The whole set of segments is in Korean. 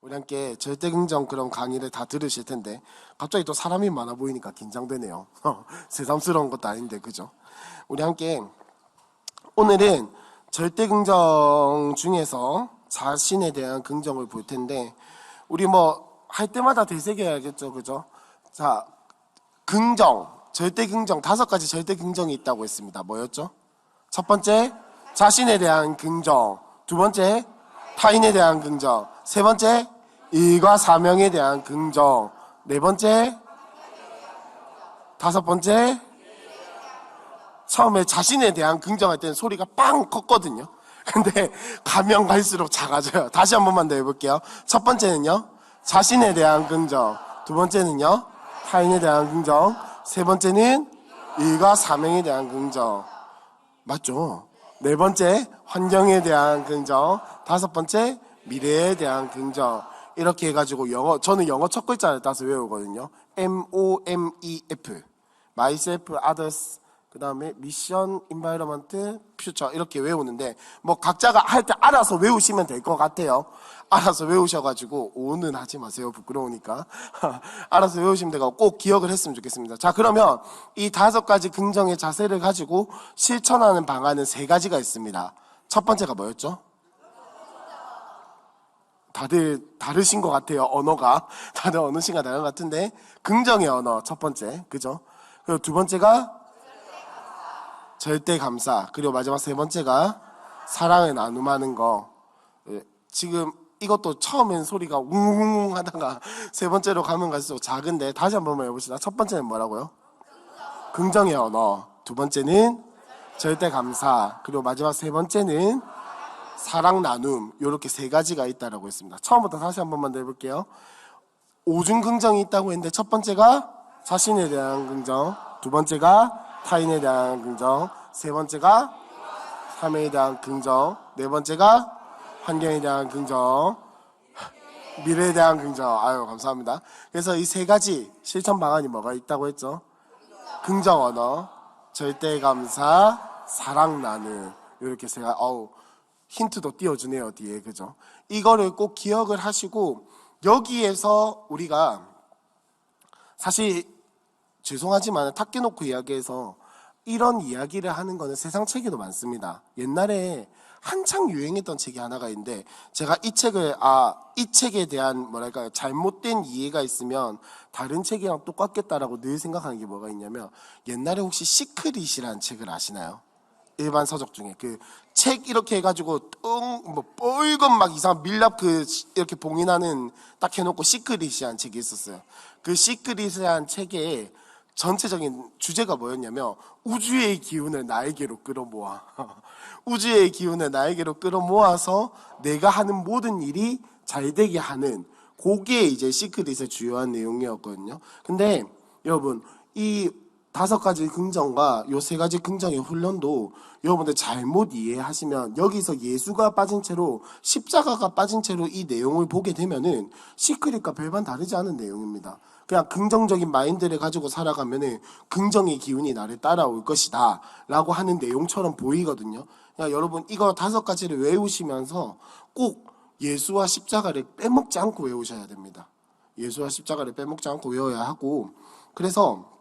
우리 함께 절대긍정 그런 강의를 다 들으실 텐데 갑자기 또 사람이 많아 보이니까 긴장되네요. 새삼스러운 것도 아닌데 그죠? 우리 함께 오늘은 절대긍정 중에서 자신에 대한 긍정을 볼 텐데 우리 뭐 할 때마다 되새겨야겠죠, 그죠? 자, 긍정, 절대긍정 5가지 절대긍정이 있다고 했습니다. 뭐였죠? 첫 번째, 자신에 대한 긍정. 두 번째, 타인에 대한 긍정. 세 번째, 일과 사명에 대한 긍정. 네 번째, 다섯 번째, 처음에 자신에 대한 긍정할 때는 소리가 빵 컸거든요. 근데 가면 갈수록 작아져요. 다시 한 번만 더 해볼게요. 첫 번째는요, 자신에 대한 긍정. 두 번째는요, 타인에 대한 긍정. 세 번째는 일과 사명에 대한 긍정. 맞죠? 네 번째, 환경에 대한 긍정. 다섯 번째, 미래에 대한 긍정. 이렇게 해가지고 저는 영어 첫 글자를 따서 외우거든요. MOMEF. Myself, Others, 그 다음에 미션, 인바이러먼트, 퓨처 이렇게 외우는데 뭐 각자가 할 때 알아서 외우시면 될 것 같아요. 알아서 외우셔가지고 오는 하지 마세요. 부끄러우니까. 알아서 외우시면 되고 꼭 기억을 했으면 좋겠습니다. 자, 그러면 이 5가지 긍정의 자세를 가지고 실천하는 방안은 3가지가 있습니다. 첫 번째가 뭐였죠? 다들 다르신 것 같아요. 언어가 다들 언어신가 다른 것 같은데 긍정의 언어 첫 번째, 그죠? 그리고 두 번째가 절대 감사. 그리고 마지막 세 번째가 사랑을 나눔하는 거. 지금 이것도 처음엔 소리가 웅웅 하다가 세 번째로 가면 갈수록 작은데 다시 한 번만 해봅시다. 첫 번째는 뭐라고요? 긍정의 언어. 두 번째는 절대 감사. 그리고 마지막 세 번째는 사랑 나눔. 이렇게 3가지가 있다라고 했습니다. 처음부터 다시 한 번만 더 해볼게요. 5중 긍정이 있다고 했는데 첫 번째가 자신에 대한 긍정, 두 번째가 타인에 대한 긍정, 세 번째가 삶에 대한 긍정, 네 번째가 환경에 대한 긍정, 미래에 대한 긍정. 아유, 감사합니다. 그래서 이 3가지 실천 방안이 뭐가 있다고 했죠? 긍정 언어, 절대 감사, 사랑 나눔. 이렇게 힌트도 띄워주네요, 뒤에. 그죠? 이거를 꼭 기억을 하시고 여기에서 우리가 사실 죄송하지만 타케노코 이야기에서 이런 이야기를 하는 거는 세상 책에도 많습니다. 옛날에 한창 유행했던 책이 하나가 있는데 제가 이 책에 대한 잘못된 이해가 있으면 다른 책이랑 똑같겠다라고 늘 생각하는 게 뭐가 있냐면 옛날에 혹시 시크릿이라는 책을 아시나요? 일반 서적 중에 그 책 이렇게 해가지고 뻘건 막 이상한 밀랍 이렇게 봉인하는 딱 해놓고 시크릿이라는 책이 있었어요. 그 시크릿이라는 책에 전체적인 주제가 뭐였냐면 우주의 기운을 나에게로 끌어모아 우주의 기운을 나에게로 끌어모아서 내가 하는 모든 일이 잘 되게 하는 그게 이제 시크릿의 주요한 내용이었거든요. 근데 여러분 이 5가지 긍정과 요 3가지 긍정의 훈련도 여러분들 잘못 이해하시면 여기서 예수가 빠진 채로 십자가가 빠진 채로 이 내용을 보게 되면은 시크릿과 별반 다르지 않은 내용입니다. 그냥 긍정적인 마인드를 가지고 살아가면은 긍정의 기운이 나를 따라올 것이다 라고 하는 내용처럼 보이거든요. 그러니까 여러분 이거 5가지를 외우시면서 꼭 예수와 십자가를 빼먹지 않고 외우셔야 됩니다. 예수와 십자가를 빼먹지 않고 외워야 하고, 그래서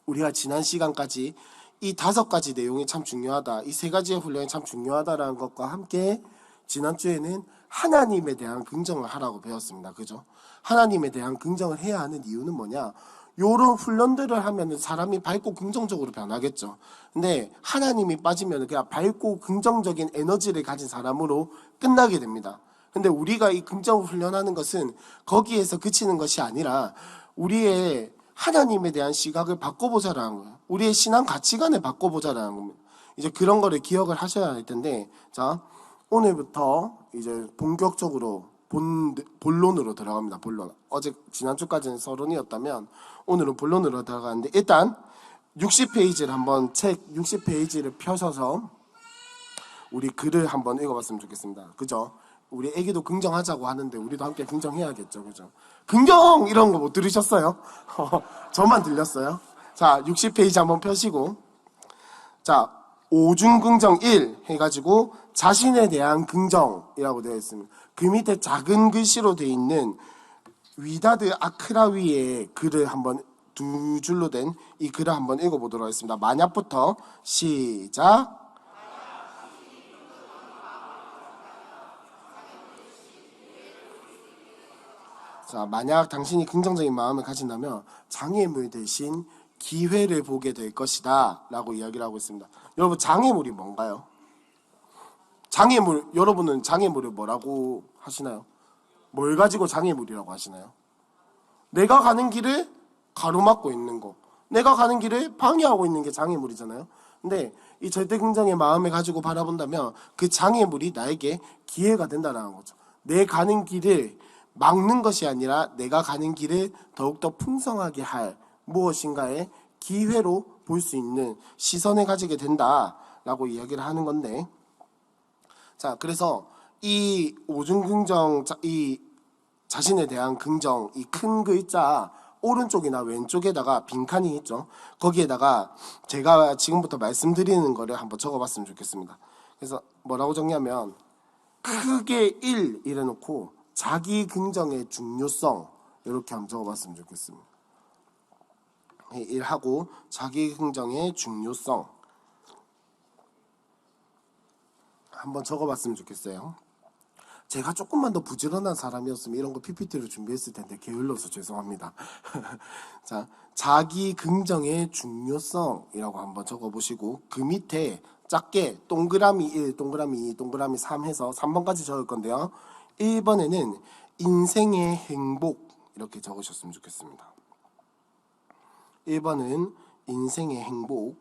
우리가 지난 시간까지 이 5가지 내용이 참 중요하다, 이 3가지의 훈련이 참 중요하다라는 것과 함께 지난주에는 하나님에 대한 긍정을 하라고 배웠습니다. 그죠? 하나님에 대한 긍정을 해야 하는 이유는 뭐냐? 요런 훈련들을 하면 사람이 밝고 긍정적으로 변하겠죠. 근데 하나님이 빠지면 그냥 밝고 긍정적인 에너지를 가진 사람으로 끝나게 됩니다. 근데 우리가 이 긍정을 훈련하는 것은 거기에서 그치는 것이 아니라 우리의 하나님에 대한 시각을 바꿔보자라는 거예요. 우리의 신앙 가치관을 바꿔보자라는 겁니다. 이제 그런 거를 기억을 하셔야 할 텐데, 자, 오늘부터 이제 본격적으로 본론으로 들어갑니다. 본론. 지난주까지는 서론이었다면 오늘은 본론으로 들어가는데, 일단 60페이지를 한번 책 60페이지를 펴셔서 우리 글을 한번 읽어봤으면 좋겠습니다. 그죠? 우리 애기도 긍정하자고 하는데 우리도 함께 긍정해야겠죠. 그죠? 긍정! 이런 거 못 들으셨어요? 저만 들렸어요? 자, 60페이지 한번 펴시고, 자, 오중긍정 1 해가지고 자신에 대한 긍정이라고 되어 있습니다. 그 밑에 작은 글씨로 되어 있는 위다드 아크라위의 글을 한번 두 줄로 된 이 글을 한번 읽어보도록 하겠습니다. 만약부터 시작. 자, 만약 당신이 긍정적인 마음을 가진다면 장애물 대신 기회를 보게 될 것이다 라고 이야기를 하고 있습니다. 여러분, 장애물이 뭔가요? 장애물, 여러분은 장애물을 뭐라고 하시나요? 뭘 가지고 장애물이라고 하시나요? 내가 가는 길을 가로막고 있는 거, 내가 가는 길을 방해하고 있는 게 장애물이잖아요. 근데 이 절대 긍정의 마음을 가지고 바라본다면 그 장애물이 나에게 기회가 된다는 거죠. 내 가는 길을 막는 것이 아니라 내가 가는 길을 더욱더 풍성하게 할 무엇인가의 기회로 볼 수 있는 시선을 가지게 된다라고 이야기를 하는 건데, 자, 그래서 이 오중긍정, 이 자신에 대한 긍정, 이 큰 글자 오른쪽이나 왼쪽에다가 빈칸이 있죠. 거기에다가 제가 지금부터 말씀드리는 거를 한번 적어봤으면 좋겠습니다. 그래서 뭐라고 적냐면 크게 1 이래놓고 자기 긍정의 중요성 이렇게 한번 적어봤으면 좋겠습니다. 1하고 자기 긍정의 중요성 한번 적어봤으면 좋겠어요. 제가 조금만 더 부지런한 사람이었으면 이런 거 PPT로 준비했을 텐데 게을러서 죄송합니다. 자, 자기 긍정의 중요성이라고 한번 적어보시고 그 밑에 작게 동그라미 1, 동그라미 2, 동그라미 3 해서 3번까지 적을 건데요. 1번에는 인생의 행복 이렇게 적으셨으면 좋겠습니다. 1번은 인생의 행복,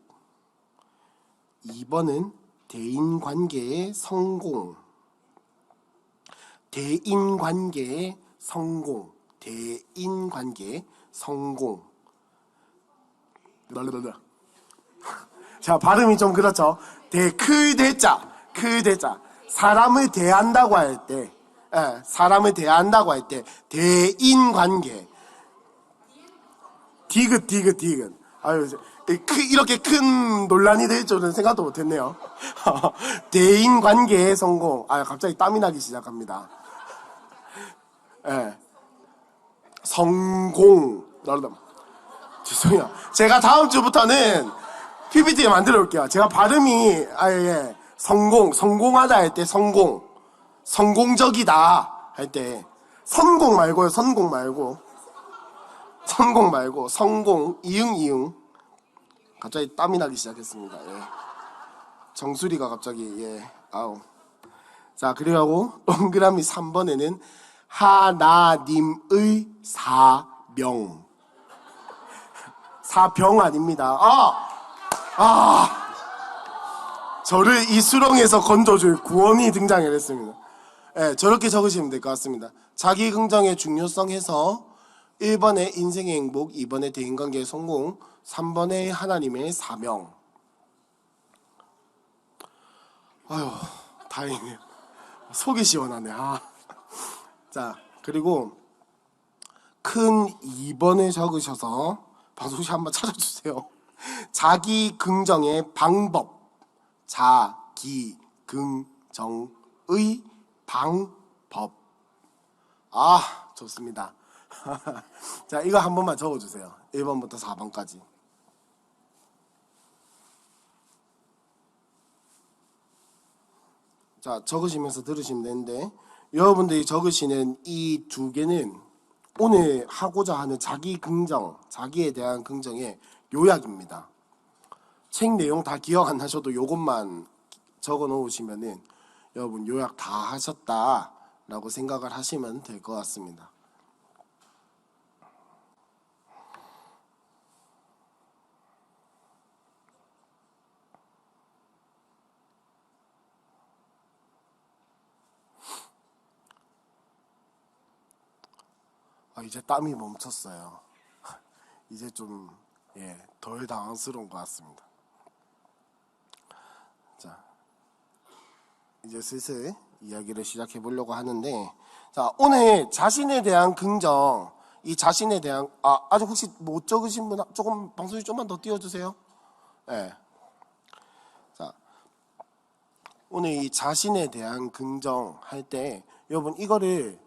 2번은 대인관계의 성공, 대인관계의 성공, 대인관계의 성공. 자, 발음이 좀 그렇죠. 크 대자. 사람을 대한다고 할 때, 사람을 대한다고 할 때 대인관계. 디귿. 아유, 이렇게 큰 논란이 될 줄은 생각도 못했네요. 대인관계의 성공. 아, 갑자기 땀이 나기 시작합니다. 예. 성공. 죄송해요. 제가 다음 주부터는 PPT 만들어 올게요. 제가 발음이, 성공하다 할 때 성공. 성공적이다 할 때. 성공 말고. 성공, 이응. 갑자기 땀이 나기 시작했습니다. 예. 정수리가 갑자기, 아우. 자, 그리고 동그라미 3번에는 하나님의 사명. 사병 아닙니다. 저를 이 수렁에서 건져줄 구원이 등장을 했습니다. 저렇게 적으시면 될 것 같습니다. 자기 긍정의 중요성에서 1번에 인생의 행복, 2번에 대인관계의 성공, 3번에 하나님의 사명. 아유, 다행이네요. 속이 시원하네. 자, 그리고 큰 2번을 적으셔서 방송시 한번 찾아주세요. 자기 긍정의 방법. 자기 긍정의 방법. 좋습니다. 자, 이거 한 번만 적어주세요. 1번부터 4번까지. 자, 적으시면서 들으시면 되는데, 여러분들이 적으시는 이 두 개는 오늘 하고자 하는 자기 긍정, 자기에 대한 긍정의 요약입니다. 책 내용 다 기억 안 하셔도 요것만 적어 놓으시면은 여러분 요약 다 하셨다라고 생각을 하시면 될 것 같습니다. 이제 땀이 멈췄어요. 이제 좀 덜 당황스러운 것 같습니다. 자, 이제 슬슬 이야기를 시작해 보려고 하는데, 자, 오늘 자신에 대한 긍정, 이 자신에 대한 아직 혹시 못 적으신 분 조금 방송이 좀만 더 띄워주세요. 자, 오늘 이 자신에 대한 긍정 할 때 여러분 이거를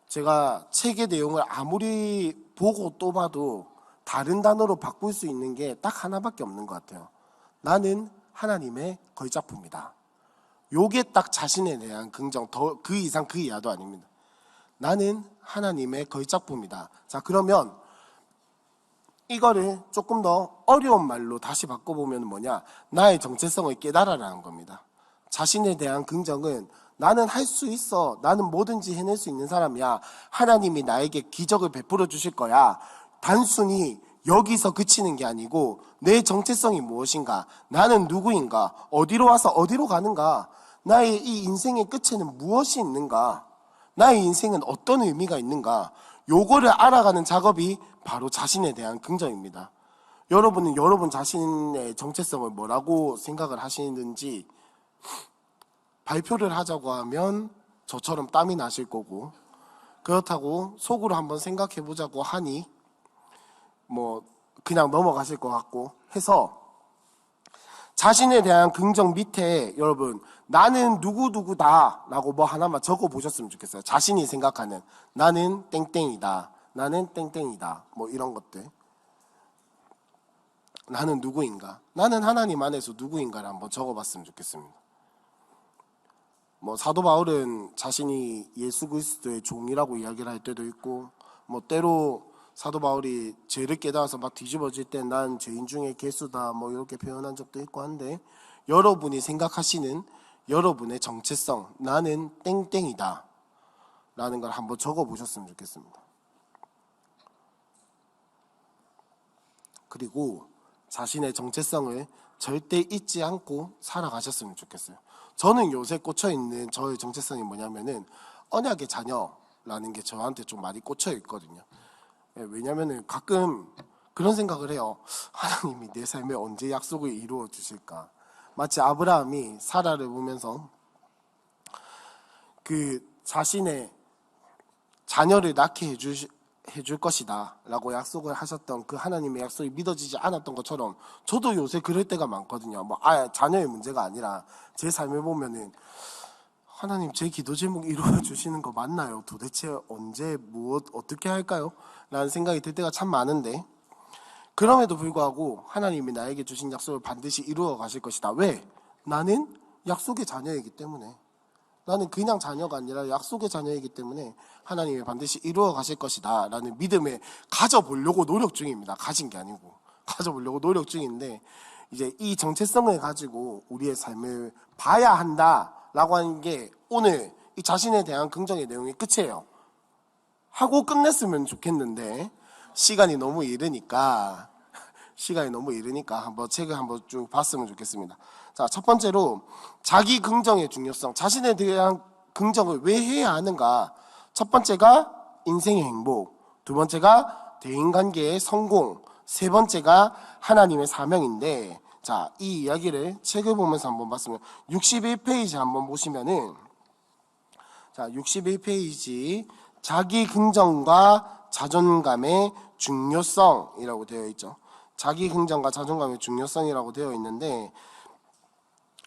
제가 책의 내용을 아무리 보고 또 봐도 다른 단어로 바꿀 수 있는 게 딱 하나밖에 없는 것 같아요. 나는 하나님의 걸작품이다. 요게 딱 자신에 대한 긍정, 더 그 이상 그 이하도 아닙니다. 나는 하나님의 걸작품이다. 자, 그러면 이거를 조금 더 어려운 말로 다시 바꿔보면 뭐냐? 나의 정체성을 깨달아라는 겁니다. 자신에 대한 긍정은 나는 할 수 있어. 나는 뭐든지 해낼 수 있는 사람이야. 하나님이 나에게 기적을 베풀어 주실 거야. 단순히 여기서 그치는 게 아니고 내 정체성이 무엇인가? 나는 누구인가? 어디로 와서 어디로 가는가? 나의 이 인생의 끝에는 무엇이 있는가? 나의 인생은 어떤 의미가 있는가? 요거를 알아가는 작업이 바로 자신에 대한 긍정입니다. 여러분은 여러분 자신의 정체성을 뭐라고 생각을 하시는지 발표를 하자고 하면 저처럼 땀이 나실 거고, 그렇다고 속으로 한번 생각해 보자고 하니 뭐 그냥 넘어가실 것 같고 해서, 자신에 대한 긍정 밑에 여러분 나는 누구누구다 라고 뭐 하나만 적어 보셨으면 좋겠어요. 자신이 생각하는 나는 땡땡이다, 나는 땡땡이다, 뭐 이런 것들. 나는 누구인가, 나는 하나님 안에서 누구인가를 한번 적어봤으면 좋겠습니다. 뭐 사도 바울은 자신이 예수 그리스도의 종이라고 이야기를 할 때도 있고, 뭐 때로 사도 바울이 죄를 깨달아서 막 뒤집어질 때 난 죄인 중에 괴수다 뭐 이렇게 표현한 적도 있고 한데, 여러분이 생각하시는 여러분의 정체성, 나는 땡땡이다 라는 걸 한번 적어보셨으면 좋겠습니다. 그리고 자신의 정체성을 절대 잊지 않고 살아가셨으면 좋겠어요. 저는 요새 꽂혀있는 저의 정체성이 뭐냐면은 언약의 자녀라는 게 저한테 좀 많이 꽂혀있거든요. 왜냐면은 가끔 그런 생각을 해요. 하나님이 내 삶에 언제 약속을 이루어 주실까? 마치 아브라함이 사라를 보면서 그 자신의 자녀를 낳게 해줄 것이다 라고 약속을 하셨던 그 하나님의 약속이 믿어지지 않았던 것처럼 저도 요새 그럴 때가 많거든요. 뭐 자녀의 문제가 아니라 제 삶을 보면은 하나님 제 기도 제목 이루어 주시는 거 맞나요? 도대체 언제 무엇 어떻게 할까요? 라는 생각이 들 때가 참 많은데, 그럼에도 불구하고 하나님이 나에게 주신 약속을 반드시 이루어 가실 것이다. 왜? 나는 약속의 자녀이기 때문에. 나는 그냥 자녀가 아니라 약속의 자녀이기 때문에 하나님이 반드시 이루어 가실 것이다 라는 믿음에 가져보려고 노력 중입니다. 가진 게 아니고 가져보려고 노력 중인데, 이제 이 정체성을 가지고 우리의 삶을 봐야 한다 라고 하는 게 오늘 이 자신에 대한 긍정의 내용이 끝이에요. 하고 끝냈으면 좋겠는데 시간이 너무 이르니까 한번 책을 한번 쭉 봤으면 좋겠습니다. 자, 첫 번째로 자기 긍정의 중요성, 자신에 대한 긍정을 왜 해야 하는가. 첫 번째가 인생의 행복, 두 번째가 대인관계의 성공, 세 번째가 하나님의 사명인데, 자, 이 이야기를 책을 보면서 한번 봤으면 61페이지 한번 보시면은, 자, 61페이지 자기 긍정과 자존감의 중요성이라고 되어 있죠. 자기 긍정과 자존감의 중요성이라고 되어 있는데,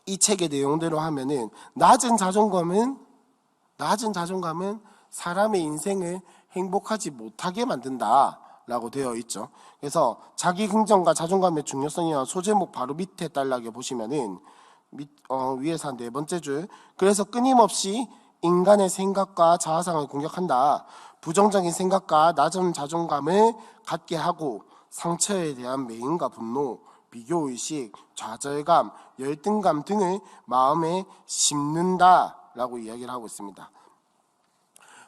이 책의 내용대로 하면은 낮은 자존감은 사람의 인생을 행복하지 못하게 만든다 라고 되어 있죠. 그래서 자기 긍정과 자존감의 중요성이라는 소제목 바로 밑에 딸락에 보시면은 위에서 한 네 번째 줄, 그래서 끊임없이 인간의 생각과 자아상을 공격한다. 부정적인 생각과 낮은 자존감을 갖게 하고 상처에 대한 매임과 분노, 비교의식, 좌절감, 열등감 등을 마음에 심는다 라고 이야기를 하고 있습니다.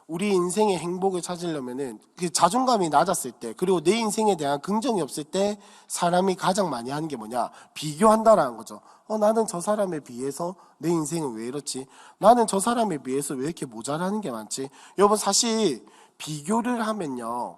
우리 인생의 행복을 찾으려면은 그 자존감이 낮았을 때, 그리고 내 인생에 대한 긍정이 없을 때 사람이 가장 많이 하는 게 뭐냐? 비교한다라는 거죠. 나는 저 사람에 비해서 내 인생은 왜 이렇지? 나는 저 사람에 비해서 왜 이렇게 모자라는 게 많지? 여러분, 사실 비교를 하면요,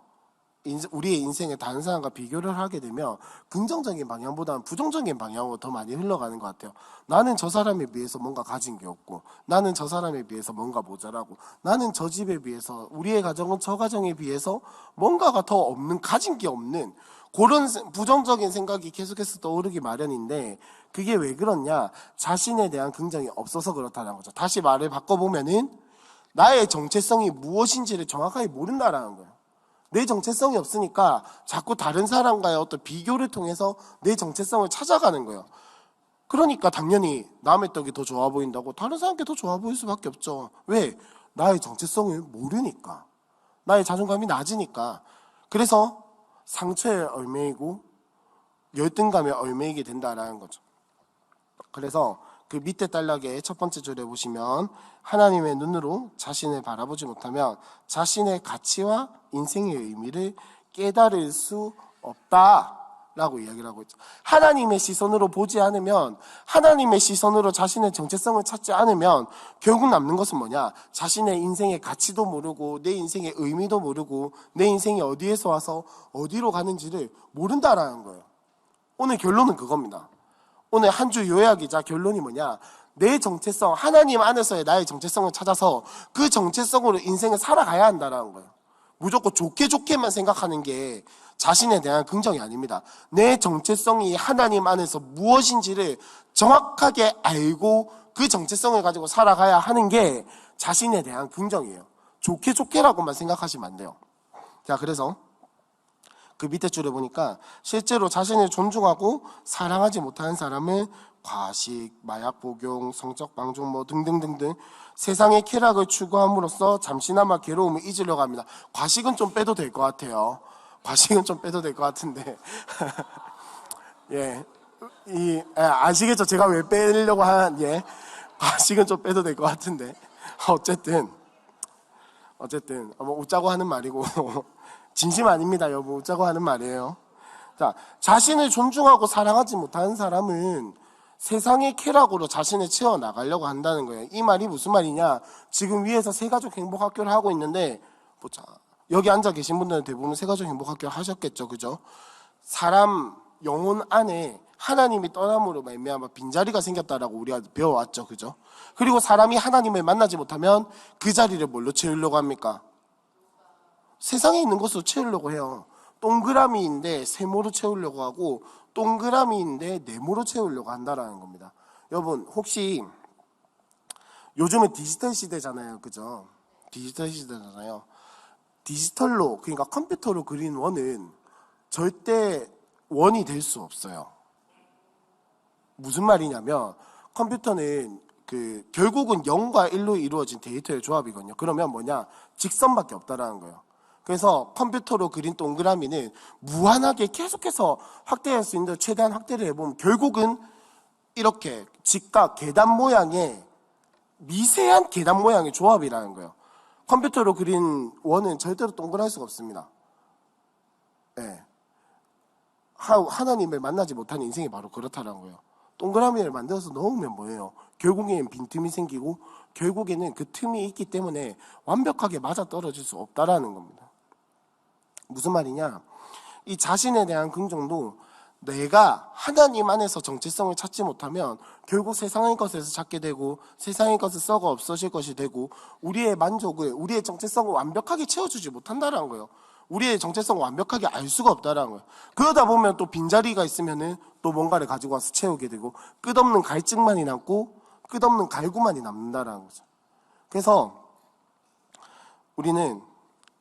우리의 인생에 다른 사람과 비교를 하게 되면 긍정적인 방향보다는 부정적인 방향으로 더 많이 흘러가는 것 같아요. 나는 저 사람에 비해서 뭔가 가진 게 없고, 나는 저 사람에 비해서 뭔가 모자라고, 나는 저 집에 비해서, 우리의 가정은 저 가정에 비해서 뭔가가 더 없는, 가진 게 없는 그런 부정적인 생각이 계속해서 떠오르기 마련인데, 그게 왜 그렇냐? 자신에 대한 긍정이 없어서 그렇다는 거죠. 다시 말을 바꿔보면은 나의 정체성이 무엇인지를 정확하게 모른다라는 거예요. 내 정체성이 없으니까 자꾸 다른 사람과의 어떤 비교를 통해서 내 정체성을 찾아가는 거예요. 그러니까 당연히 남의 떡이 더 좋아 보인다고 다른 사람께 더 좋아 보일 수밖에 없죠. 왜? 나의 정체성을 모르니까. 나의 자존감이 낮으니까. 그래서 상처에 얽매이고 열등감에 얽매이게 된다라는 거죠. 그래서 그 밑에 단락의 첫 번째 줄에 보시면 하나님의 눈으로 자신을 바라보지 못하면 자신의 가치와 인생의 의미를 깨달을 수 없다라고 이야기를 하고 있죠. 하나님의 시선으로 보지 않으면, 하나님의 시선으로 자신의 정체성을 찾지 않으면 결국 남는 것은 뭐냐? 자신의 인생의 가치도 모르고 내 인생의 의미도 모르고 내 인생이 어디에서 와서 어디로 가는지를 모른다라는 거예요. 오늘 결론은 그겁니다. 오늘 한 주 요약이자 결론이 뭐냐? 내 정체성, 하나님 안에서의 나의 정체성을 찾아서 그 정체성으로 인생을 살아가야 한다는 거예요. 무조건 좋게만 생각하는 게 자신에 대한 긍정이 아닙니다. 내 정체성이 하나님 안에서 무엇인지를 정확하게 알고 그 정체성을 가지고 살아가야 하는 게 자신에 대한 긍정이에요. 좋게라고만 생각하시면 안 돼요. 자, 그래서 그 밑에 줄에 보니까 실제로 자신을 존중하고 사랑하지 못하는 사람은 과식, 마약 복용, 성적 방종 등등등등 세상의 쾌락을 추구함으로써 잠시나마 괴로움을 잊으려고 합니다. 과식은 좀 빼도 될 것 같아요. 과식은 좀 빼도 될 것 같은데 예, 아시겠죠? 제가 왜 빼려고 과식은 좀 빼도 될 것 같은데 어쨌든 뭐 웃자고 하는 말이고 진심 아닙니다, 여보. 웃자고 하는 말이에요. 자, 자신을 존중하고 사랑하지 못하는 사람은 세상의 쾌락으로 자신을 채워나가려고 한다는 거예요. 이 말이 무슨 말이냐? 지금 위에서 새가족 행복학교를 하고 있는데, 보자. 여기 앉아 계신 분들은 대부분 새가족 행복학교를 하셨겠죠, 그죠? 사람 영혼 안에 하나님이 떠남으로 말미암아 빈자리가 생겼다라고 우리가 배워왔죠, 그죠? 그리고 사람이 하나님을 만나지 못하면 그 자리를 뭘로 채우려고 합니까? 세상에 있는 것으로 채우려고 해요. 동그라미인데 세모로 채우려고 하고 동그라미인데 네모로 채우려고 한다라는 겁니다. 여러분 혹시 요즘은 디지털 시대잖아요, 그죠? 디지털 시대잖아요. 디지털로, 그러니까 컴퓨터로 그린 원은 절대 원이 될 수 없어요. 무슨 말이냐면 컴퓨터는 결국은 0과 1로 이루어진 데이터의 조합이거든요. 그러면 뭐냐? 직선밖에 없다라는 거예요. 그래서 컴퓨터로 그린 동그라미는 무한하게 계속해서 확대할 수 있는데 최대한 확대를 해보면 결국은 이렇게 직각 계단 모양의 미세한 계단 모양의 조합이라는 거예요. 컴퓨터로 그린 원은 절대로 동그랄 수가 없습니다. 네. 하나님을 만나지 못하는 인생이 바로 그렇다는 거예요. 동그라미를 만들어서 넣으면 뭐예요? 결국에는 빈틈이 생기고 결국에는 그 틈이 있기 때문에 완벽하게 맞아떨어질 수 없다라는 겁니다. 무슨 말이냐? 이 자신에 대한 긍정도 내가 하나님 안에서 정체성을 찾지 못하면 결국 세상의 것에서 찾게 되고 세상의 것을 썩어 없어질 것이 되고 우리의 만족을, 우리의 정체성을 완벽하게 채워주지 못한다는 거예요. 우리의 정체성을 완벽하게 알 수가 없다는 거예요. 그러다 보면 또 빈자리가 있으면은 또 뭔가를 가지고 와서 채우게 되고 끝없는 갈증만이 남고 끝없는 갈구만이 남는다는 거죠. 그래서 우리는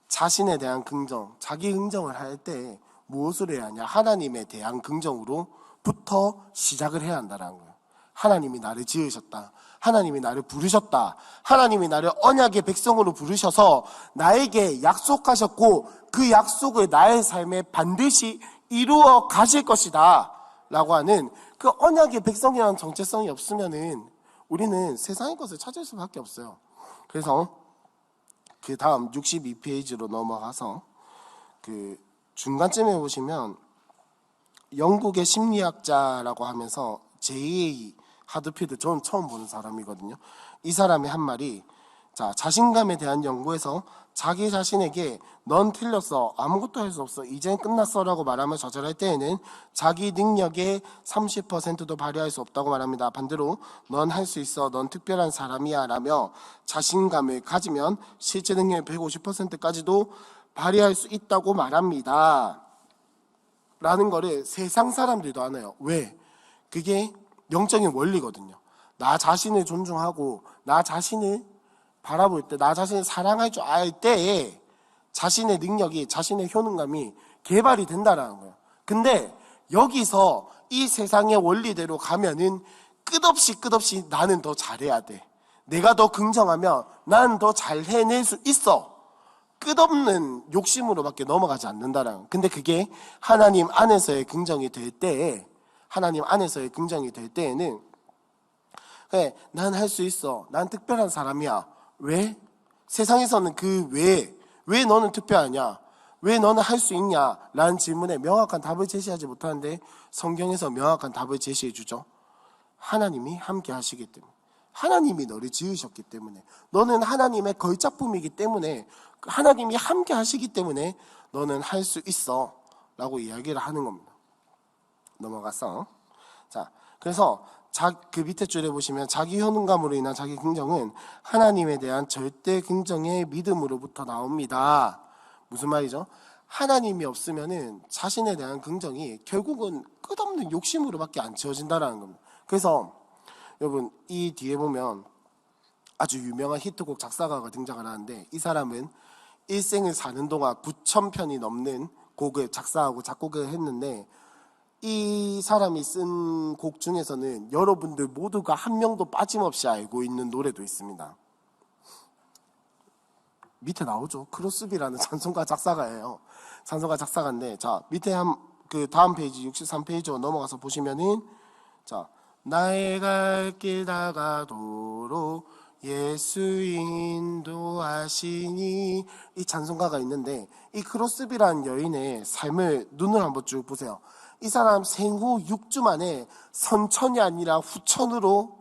자신에 대한 긍정, 자기 긍정을 할 때 무엇을 해야 하냐? 하나님에 대한 긍정으로부터 시작을 해야 한다는 거예요. 하나님이 나를 지으셨다. 하나님이 나를 부르셨다. 하나님이 나를 언약의 백성으로 부르셔서 나에게 약속하셨고 그 약속을 나의 삶에 반드시 이루어 가실 것이다 라고 하는 그 언약의 백성이라는 정체성이 없으면은 우리는 세상의 것을 찾을 수밖에 없어요. 그래서 그 다음 62페이지로 넘어가서 그 중간쯤에 보시면 영국의 심리학자라고 하면서 J.A. 하드필드, 저는 처음 보는 사람이거든요. 이 사람이 한 말이, 자, 자신감에 대한 연구에서 자기 자신에게 넌 틀렸어, 아무것도 할 수 없어, 이젠 끝났어 라고 말하며 좌절할 때에는 자기 능력의 30%도 발휘할 수 없다고 말합니다. 반대로 넌 할 수 있어, 넌 특별한 사람이야 라며 자신감을 가지면 실제 능력의 150%까지도 발휘할 수 있다고 말합니다 라는 거를 세상 사람들도 안 해요. 왜? 그게 영적인 원리거든요. 나 자신을 존중하고 나 자신을 바라볼 때, 나 자신을 사랑할 줄 알 때에 자신의 능력이, 자신의 효능감이 개발이 된다라는 거예요. 근데 여기서 이 세상의 원리대로 가면은 끝없이 나는 더 잘해야 돼. 내가 더 긍정하면 나는 더 잘 해낼 수 있어. 끝없는 욕심으로밖에 넘어가지 않는다라는. 근데 그게 하나님 안에서의 긍정이 될 때에, 하나님 안에서의 긍정이 될 때에는 그래, 난 할 수 있어. 난 특별한 사람이야. 왜? 세상에서는 그 왜 너는 특별하냐? 왜 너는 할 수 있냐? 라는 질문에 명확한 답을 제시하지 못하는데 성경에서 명확한 답을 제시해 주죠. 하나님이 함께 하시기 때문에. 하나님이 너를 지으셨기 때문에. 너는 하나님의 걸작품이기 때문에, 하나님이 함께 하시기 때문에 너는 할 수 있어. 라고 이야기를 하는 겁니다. 넘어가서. 자, 그래서 그 밑에 줄에 보시면 자기 효능감으로 인한 자기 긍정은 하나님에 대한 절대 긍정의 믿음으로부터 나옵니다. 무슨 말이죠? 하나님이 없으면은 자신에 대한 긍정이 결국은 끝없는 욕심으로밖에 안 채워진다라는 겁니다. 그래서 여러분, 이 뒤에 보면 아주 유명한 히트곡 작사가가 등장을 하는데, 이 사람은 일생을 사는 동안 9,000편이 넘는 곡을 작사하고 작곡을 했는데, 이 사람이 쓴 곡 중에서는 여러분들 모두가 한 명도 빠짐없이 알고 있는 노래도 있습니다. 밑에 나오죠. 크로스비라는 찬송가 작사가예요. 찬송가 작사가인데, 자, 밑에 그 다음 페이지 63페이지로 넘어가서 보시면은, 자, 나의 갈 길 다가도록 예수 인도하시니, 이 찬송가가 있는데, 이 크로스비라는 여인의 삶을 눈을 한번 쭉 보세요. 이 사람 생후 6주 만에 선천이 아니라 후천으로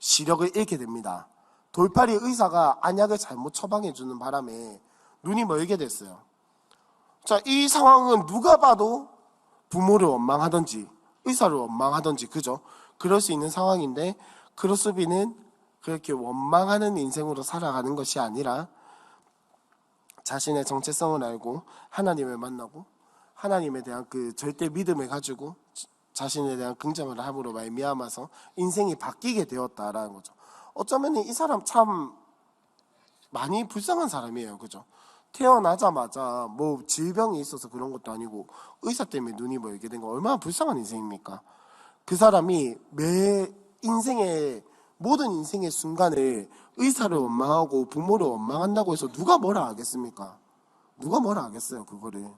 시력을 잃게 됩니다. 돌팔이 의사가 안약을 잘못 처방해주는 바람에 눈이 멀게 됐어요. 자, 이 상황은 누가 봐도 부모를 원망하든지 의사를 원망하든지, 그죠? 그럴 수 있는 상황인데, 크로스비는 그렇게 원망하는 인생으로 살아가는 것이 아니라 자신의 정체성을 알고 하나님을 만나고 하나님에 대한 그 절대 믿음을 가지고 자신에 대한 긍정을 함으로 말미암아서 인생이 바뀌게 되었다라는 거죠. 어쩌면 이 사람 참 많이 불쌍한 사람이에요. 그죠? 태어나자마자 뭐 질병이 있어서 그런 것도 아니고 의사 때문에 눈이 멀게 된 거, 얼마나 불쌍한 인생입니까? 그 사람이 매 인생의 모든 인생의 순간을 의사를 원망하고 부모를 원망한다고 해서 누가 뭐라 하겠습니까? 누가 뭐라 하겠어요, 그거를.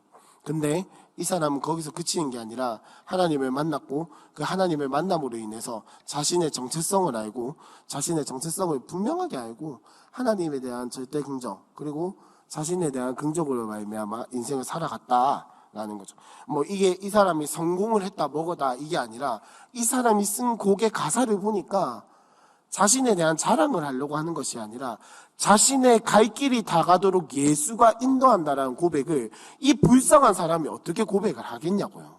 근데 이 사람은 거기서 그치는 게 아니라 하나님을 만났고, 그 하나님을 만남으로 인해서 자신의 정체성을 알고, 자신의 정체성을 분명하게 알고 하나님에 대한 절대 긍정, 그리고 자신에 대한 긍정으로 말미암아 인생을 살아갔다라는 거죠. 뭐 이게 이 사람이 성공을 했다 뭐거다 이게 아니라, 이 사람이 쓴 곡의 가사를 보니까 자신에 대한 자랑을 하려고 하는 것이 아니라 자신의 갈 길이 다가도록 예수가 인도한다라는 고백을 이 불쌍한 사람이 어떻게 고백을 하겠냐고요.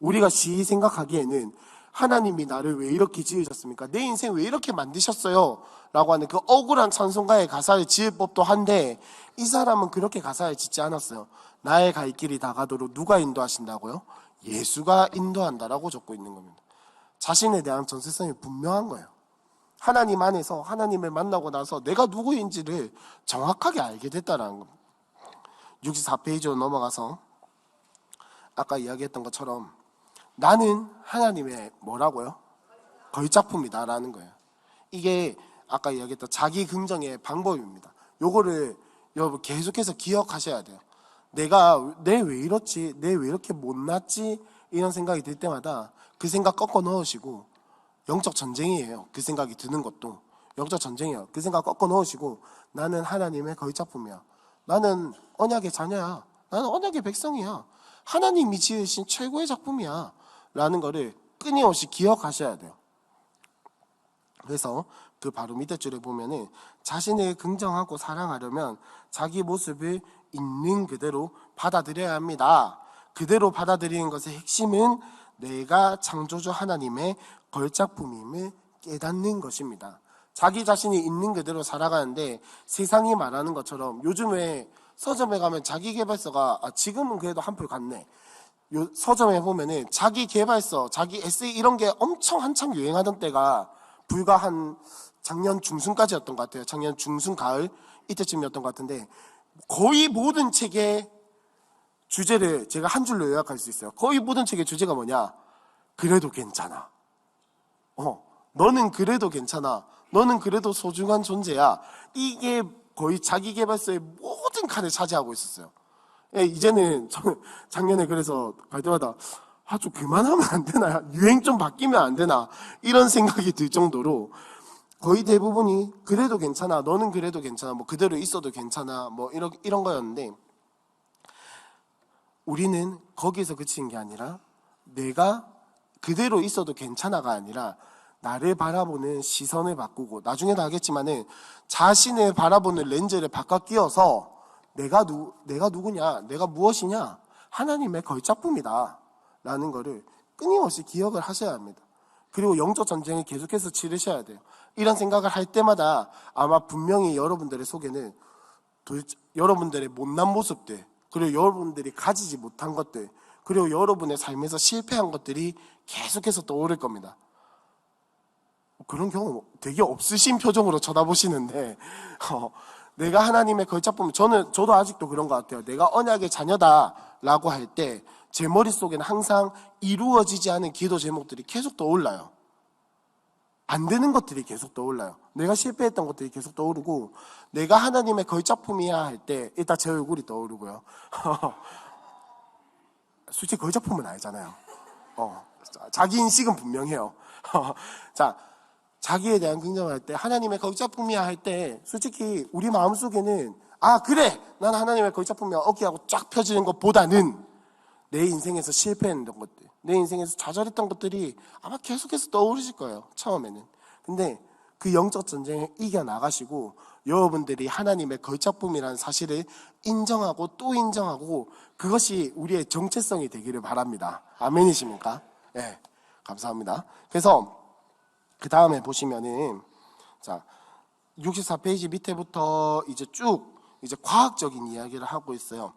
우리가 생각하기에는 하나님이 나를 왜 이렇게 지으셨습니까? 내 인생 왜 이렇게 만드셨어요? 라고 하는 그 억울한 찬송가의 가사를 지을 법도 한데, 이 사람은 그렇게 가사를 짓지 않았어요. 나의 갈 길이 다가도록 누가 인도하신다고요? 예수가 인도한다라고 적고 있는 겁니다. 자신에 대한 정체성이 분명한 거예요. 하나님 안에서 하나님을 만나고 나서 내가 누구인지를 정확하게 알게 됐다는 겁니다. 64페이지로 넘어가서 아까 이야기했던 것처럼 나는 하나님의 뭐라고요? 걸작품이다 라는 거예요. 이게 아까 이야기했던 자기 긍정의 방법입니다. 요거를 여러분 계속해서 기억하셔야 돼요. 내 왜 이렇지? 내 왜 이렇게 못났지? 이런 생각이 들 때마다 그 생각 꺾어 넣으시고, 영적 전쟁이에요. 그 생각이 드는 것도 영적 전쟁이에요. 그 생각 꺾어 넣으시고, 나는 하나님의 걸작품이야. 나는 언약의 자녀야. 나는 언약의 백성이야. 하나님이 지으신 최고의 작품이야. 라는 거를 끊임없이 기억하셔야 돼요. 그래서 그 바로 밑에 줄에 보면은 자신을 긍정하고 사랑하려면 자기 모습을 있는 그대로 받아들여야 합니다. 그대로 받아들이는 것의 핵심은 내가 창조주 하나님의 걸작품임을 깨닫는 것입니다. 자기 자신이 있는 그대로 살아가는데, 세상이 말하는 것처럼 요즘에 서점에 가면 자기계발서가 지금은 그래도 한풀 갔네, 요 서점에 보면은 자기 개발서, 자기 에세이 이런 게 엄청 한창 유행하던 때가 불과 한 작년 중순까지였던 것 같아요. 작년 중순 가을 이때쯤이었던 것 같은데 거의 모든 책의 주제를 제가 한 줄로 요약할 수 있어요. 거의 모든 책의 주제가 뭐냐? 그래도 괜찮아. 너는 그래도 괜찮아. 너는 그래도 소중한 존재야. 이게 거의 자기 개발서의 모든 칸을 차지하고 있었어요. 예, 이제는 저는 작년에 그래서 갈 때마다 좀 그만하면 안 되나? 유행 좀 바뀌면 안 되나? 이런 생각이 들 정도로 거의 대부분이 그래도 괜찮아. 너는 그래도 괜찮아. 뭐 그대로 있어도 괜찮아. 뭐 이런 거였는데 우리는 거기서 그치는 게 아니라 내가 그대로 있어도 괜찮아가 아니라 나를 바라보는 시선을 바꾸고 나중에도 하겠지만은 자신을 바라보는 렌즈를 바꿔 끼워서 내가 누구냐, 내가 무엇이냐, 하나님의 걸작품이다 라는 거를 끊임없이 기억을 하셔야 합니다. 그리고 영적 전쟁을 계속해서 치르셔야 돼요. 이런 생각을 할 때마다 아마 분명히 여러분들의 속에는 여러분들의 못난 모습들, 그리고 여러분들이 가지지 못한 것들, 그리고 여러분의 삶에서 실패한 것들이 계속해서 떠오를 겁니다. 그런 경우 되게 없으신 표정으로 쳐다보시는데 내가 하나님의 걸작품, 저도 아직도 그런 것 같아요. 내가 언약의 자녀다라고 할 때 제 머릿속에는 항상 이루어지지 않은 기도 제목들이 계속 떠올라요. 안 되는 것들이 계속 떠올라요. 내가 실패했던 것들이 계속 떠오르고 내가 하나님의 걸작품이야 할 때 일단 제 얼굴이 떠오르고요. 솔직히 걸작품은 아니잖아요. 자기 인식은 분명해요. 자, 자기에 대한 긍정을 할 때 하나님의 걸작품이야 할 때 솔직히 우리 마음속에는 그래 난 하나님의 걸작품이야 어깨하고 쫙 펴지는 것보다는 내 인생에서 실패했던 것들, 내 인생에서 좌절했던 것들이 아마 계속해서 떠오르실 거예요. 처음에는. 근데 그 영적 전쟁을 이겨나가시고 여러분들이 하나님의 걸작품이라는 사실을 인정하고 또 인정하고 그것이 우리의 정체성이 되기를 바랍니다. 아멘이십니까? 네, 감사합니다. 그래서 그 다음에 보시면은 자 64페이지 밑에부터 이제 쭉 이제 과학적인 이야기를 하고 있어요.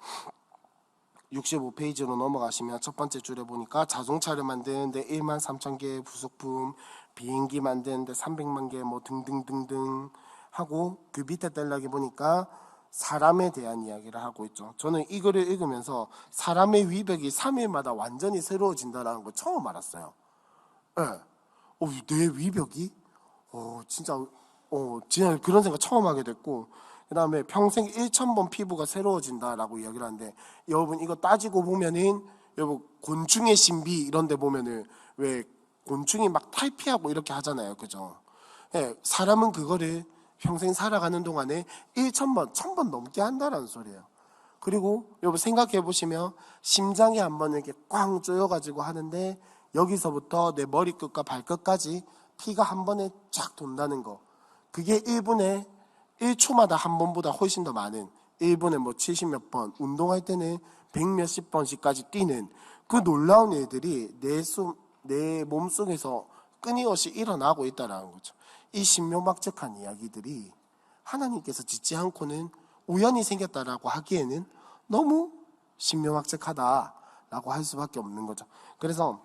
65페이지로 넘어가시면 첫 번째 줄에 보니까 자동차를 만드는데 1만 3천 개의 부속품, 비행기 만드는데 300만 개 뭐 등등등등 하고 그 밑에 뗄락에 보니까 사람에 대한 이야기를 하고 있죠. 저는 이 글을 읽으면서 사람의 위벽이 3일마다 완전히 새로워진다는 거 처음 알았어요. 네. 내 위벽이? 진짜 그런 생각 처음 하게 됐고 그 다음에 평생 1,000번 피부가 새로워진다라고 이야기를 하는데 여러분 이거 따지고 보면은 여러분 곤충의 신비 이런 데 보면은 왜 곤충이 막 탈피하고 이렇게 하잖아요. 그죠? 네, 사람은 그거를 평생 살아가는 동안에 1,000번, 1,000번 넘게 한다라는 소리예요. 그리고 여러분 생각해 보시면 심장이 한번 이렇게 꽝 조여가지고 하는데 여기서부터 내 머리끝과 발끝까지 피가 한 번에 쫙 돈다는 거 그게 1분에 1초마다 한 번보다 훨씬 더 많은 1분에 뭐 70몇 번 운동할 때는 100몇십 번씩까지 뛰는 그 놀라운 일들이 내 몸속에서 끊임없이 일어나고 있다는 거죠. 이 신묘막측한 이야기들이 하나님께서 짓지 않고는 우연히 생겼다라고 하기에는 너무 신묘막측하다라고 할 수밖에 없는 거죠. 그래서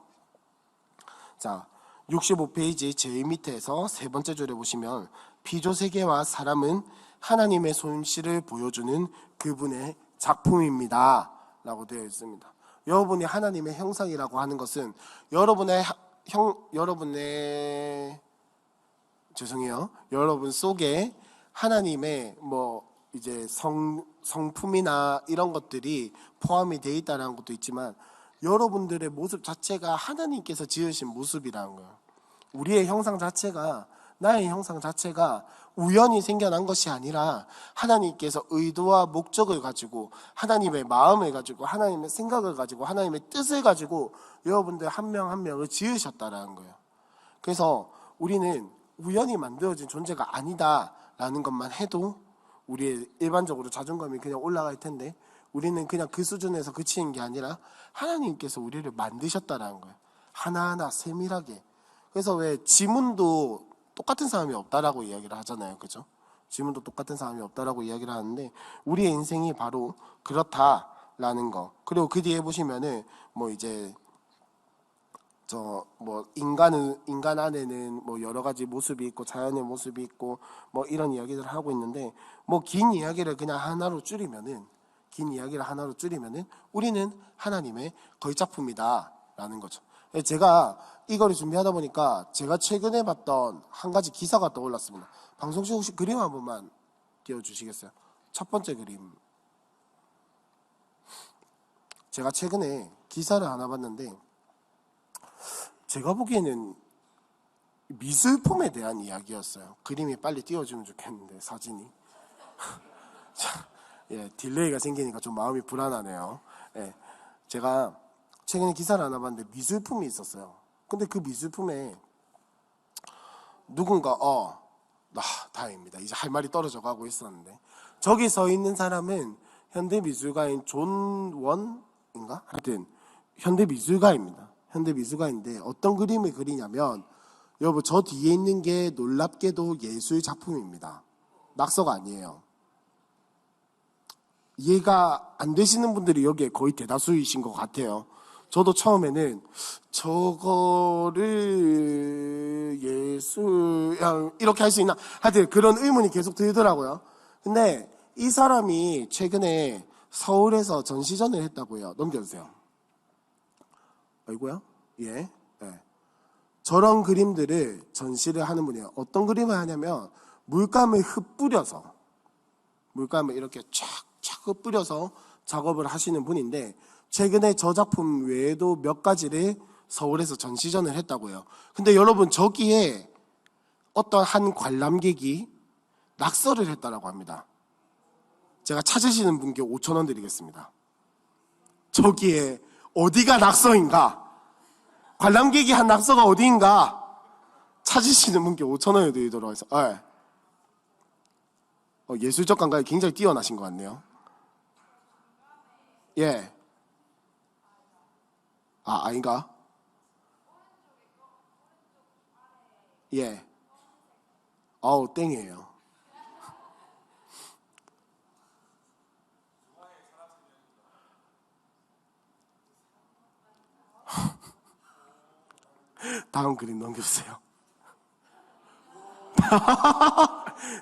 자 65페이지 제일 밑에서 세 번째 줄에 보시면 피조세계와 사람은 하나님의 솜씨를 보여주는 그분의 작품입니다 라고 되어 있습니다. 여러분이 하나님의 형상이라고 하는 것은 여러분 속에 하나님의 이제 성품이나 이런 것들이 포함이 되어 있다는 것도 있지만 여러분들의 모습 자체가 하나님께서 지으신 모습이라는 거예요. 우리의 형상 자체가 나의 형상 자체가 우연히 생겨난 것이 아니라 하나님께서 의도와 목적을 가지고 하나님의 마음을 가지고 하나님의 생각을 가지고 하나님의 뜻을 가지고 여러분들 한 명 한 명을 지으셨다라는 거예요. 그래서 우리는 우연히 만들어진 존재가 아니다라는 것만 해도 우리의 일반적으로 자존감이 그냥 올라갈 텐데 우리는 그냥 그 수준에서 그치는 게 아니라 하나님께서 우리를 만드셨다라는 거예요. 하나하나 세밀하게. 그래서 왜 지문도 똑같은 사람이 없다라고 이야기를 하잖아요. 그죠? 지문도 똑같은 사람이 없다라고 이야기를 하는데 우리의 인생이 바로 그렇다 라는 거. 그리고 그 뒤에 보시면은 뭐 이제 인간 안에는 뭐 여러 가지 모습이 있고 자연의 모습이 있고 뭐 이런 이야기들을 하고 있는데, 뭐 긴 이야기를 그냥 하나로 줄이면은 우리는 하나님의 거의작품이다 라는 거죠. 제가 이거를 준비하다 보니까 제가 최근에 봤던 한 가지 기사가 떠올랐습니다. 방송 중 혹시 그림 한 번만 띄워주시겠어요? 첫 번째 그림. 제가 최근에 기사를 하나 봤는데, 제가 보기에는 미술품에 대한 이야기였어요. 그림이 빨리 띄워주면 좋겠는데 사진이 예, 딜레이가 생기니까 좀 마음이 불안하네요. 예, 제가 최근에 기사를 하나 봤는데 미술품이 있었어요. 근데 그 미술품에 누군가 다행입니다. 이제 할 말이 떨어져 가고 있었는데, 저기 서 있는 사람은 현대 미술가인 존 원인가? 하여튼 현대 미술가인데 어떤 그림을 그리냐면, 여러분 저 뒤에 있는 게 놀랍게도 예술 작품입니다. 낙서가 아니에요. 이해가 안 되시는 분들이 여기에 거의 대다수이신 것 같아요. 저도 처음에는 저거를 이렇게 할 수 있나? 하여튼 그런 의문이 계속 들더라고요. 근데 이 사람이 최근에 서울에서 전시전을 했다고요. 넘겨주세요. 아이고요. 예. 저런 그림들을 전시를 하는 분이에요. 어떤 그림을 하냐면 물감을 이렇게 쫙쫙 흩뿌려서 작업을 하시는 분인데, 최근에 저 작품 외에도 몇 가지를 서울에서 전시전을 했다고요. 근데 여러분 저기에 어떤 한 관람객이 낙서를 했다라고 합니다. 제가 찾으시는 분께 5,000원 드리겠습니다. 저기에 어디가 낙서인가? 관람객이 한 낙서가 어디인가? 찾으시는 분께 5,000원을 드리도록 해서. 예술적 감각이 굉장히 뛰어나신 것 같네요. 예. 아닌가? 예. 땡이에요. 다음 그림 넘겨주세요.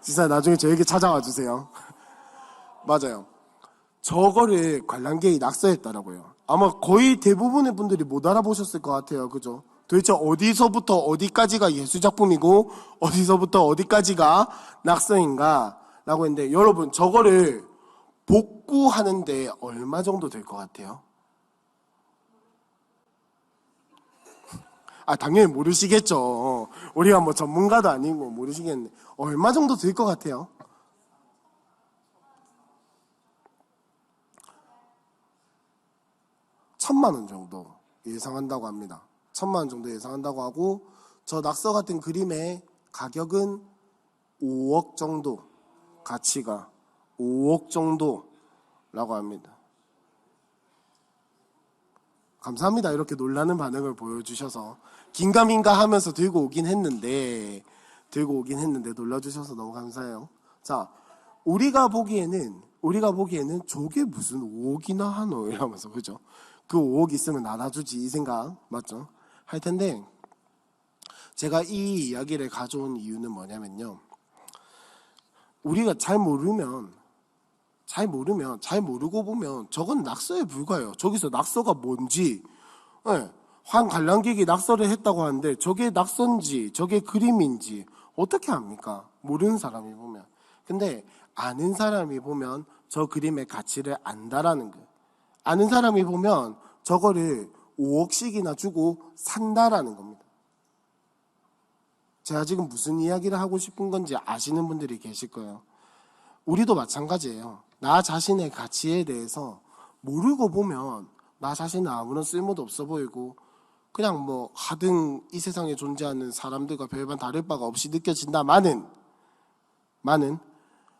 진짜 나중에 저에게 찾아와 주세요. 맞아요. 저거를 관람객이 낙서했더라고요. 아마 거의 대부분의 분들이 못 알아보셨을 것 같아요. 그죠? 도대체 어디서부터 어디까지가 예술작품이고 어디서부터 어디까지가 낙서인가 라고 했는데, 여러분 저거를 복구하는데 얼마 정도 될 것 같아요? 당연히 모르시겠죠. 우리가 뭐 전문가도 아니고 모르시겠네. 얼마 정도 들 것 같아요? 1,000만 원 정도 예상한다고 합니다. 1,000만 원 정도 예상한다고 하고, 저 낙서 같은 그림의 가격은 5억 정도, 가치가 5억 정도라고 합니다. 감사합니다. 이렇게 놀라는 반응을 보여주셔서. 긴가민가 하면서 들고 오긴 했는데 놀라주셔서 너무 감사해요. 자, 우리가 보기에는 저게 무슨 5억이나 하노 이러면서, 그죠? 그 5억 있으면 나눠주지 이 생각 맞죠? 할 텐데, 제가 이 이야기를 가져온 이유는 뭐냐면요, 우리가 잘 모르고 보면 저건 낙서에 불과해요. 저기서 낙서가 뭔지, 한 관람객이 낙서를 했다고 하는데 저게 낙서인지 저게 그림인지 어떻게 압니까? 모르는 사람이 보면. 근데 아는 사람이 보면 저 그림의 가치를 안다라는 거예요. 아는 사람이 보면 저거를 5억씩이나 주고 산다라는 겁니다. 제가 지금 무슨 이야기를 하고 싶은 건지 아시는 분들이 계실 거예요. 우리도 마찬가지예요. 나 자신의 가치에 대해서 모르고 보면 나 자신은 아무런 쓸모도 없어 보이고, 그냥 뭐 하등 이 세상에 존재하는 사람들과 별반 다를 바가 없이 느껴진다마는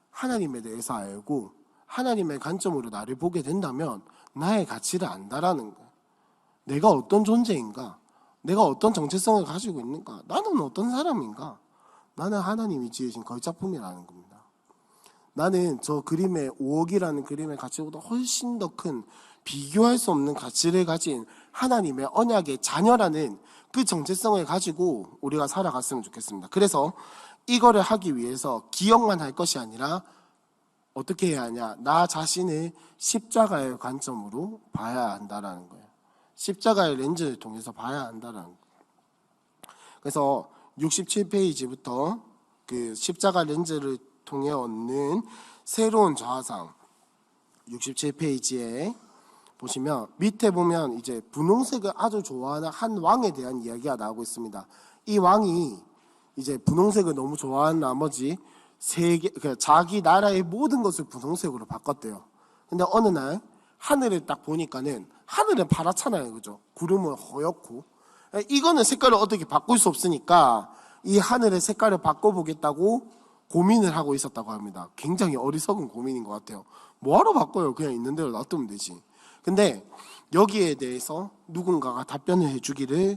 하나님에 대해서 알고 하나님의 관점으로 나를 보게 된다면 나의 가치를 안다라는 거예요. 내가 어떤 존재인가? 내가 어떤 정체성을 가지고 있는가? 나는 어떤 사람인가? 나는 하나님이 지으신 거의 작품이라는 겁니다. 나는 저 그림의 5억이라는 그림의 가치보다 훨씬 더 큰 비교할 수 없는 가치를 가진 하나님의 언약의 자녀라는 그 정체성을 가지고 우리가 살아갔으면 좋겠습니다. 그래서 이거를 하기 위해서 기억만 할 것이 아니라 어떻게 해야 하냐? 나 자신을 십자가의 관점으로 봐야 한다라는 거예요. 십자가의 렌즈를 통해서 봐야 한다라는 거예요. 그래서 67페이지부터 그 십자가 렌즈를 통해 얻는 새로운 좌상 67페이지에 보시면 밑에 보면 이제 분홍색을 아주 좋아하는 한 왕에 대한 이야기가 나오고 있습니다. 이 왕이 이제 분홍색을 너무 좋아하는 나머지 자기 나라의 모든 것을 분홍색으로 바꿨대요. 근데 어느 날 하늘을 딱 보니까는 하늘은 파랗잖아요, 그죠? 구름은 허옇고 이거는 색깔을 어떻게 바꿀 수 없으니까 이 하늘의 색깔을 바꿔보겠다고 고민을 하고 있었다고 합니다. 굉장히 어리석은 고민인 것 같아요. 뭐하러 바꿔요? 그냥 있는 대로 놔두면 되지. 근데 여기에 대해서 누군가가 답변을 해주기를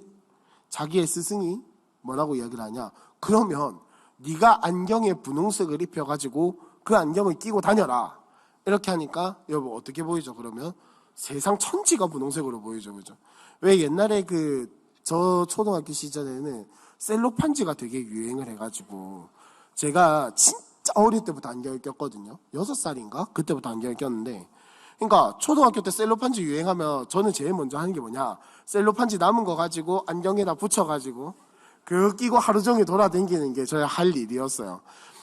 자기의 스승이 뭐라고 이야기를 하냐? 그러면 네가 안경에 분홍색을 입혀가지고 그 안경을 끼고 다녀라. 이렇게 하니까 여러분 어떻게 보이죠? 그러면 세상 천지가 분홍색으로 보이죠, 그죠? 왜 옛날에 저 초등학교 시절에는 셀로판지가 되게 유행을 해가지고 제가 진짜 어릴 때부터 안경을 꼈거든요. 6살인가? 그때부터 안경을 꼈는데 그러니까 초등학교 때 셀로판지 유행하면 저는 제일 먼저 하는 게 뭐냐? 셀로판지 남은 거 가지고 안경에다 붙여가지고 그거 끼고 하루 종일 돌아다니는 게 저의 할 일이었어요.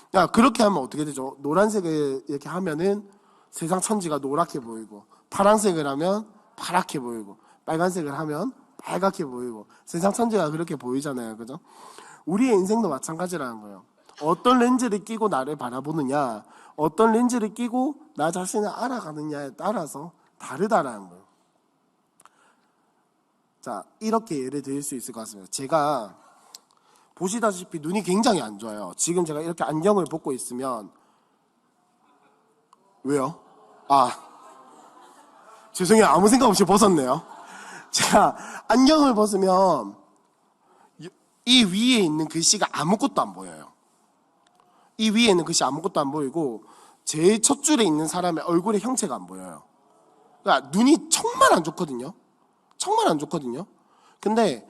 그러니까 그렇게 하면 어떻게 되죠? 노란색을 이렇게 하면은 세상 천지가 노랗게 보이고 파란색을 하면 파랗게 보이고 빨간색을 하면 빨갛게 보이고 세상 천지가 그렇게 보이잖아요, 그죠? 우리의 인생도 마찬가지라는 거예요. 어떤 렌즈를 끼고 나를 바라보느냐, 어떤 렌즈를 끼고 나 자신을 알아가느냐에 따라서 다르다라는 거예요. 자, 이렇게 예를 들 수 있을 것 같습니다. 제가 보시다시피 눈이 굉장히 안 좋아요. 지금 제가 이렇게 안경을 벗고 있으면 왜요? 죄송해요. 아무 생각 없이 벗었네요. 제가 안경을 벗으면 이 위에 있는 글씨가 아무것도 안 보여요. 이 위에 있는 글씨 아무것도 안 보이고 제일 첫 줄에 있는 사람의 얼굴의 형체가 안 보여요. 그러니까 눈이 정말 안 좋거든요. 정말 안 좋거든요. 근데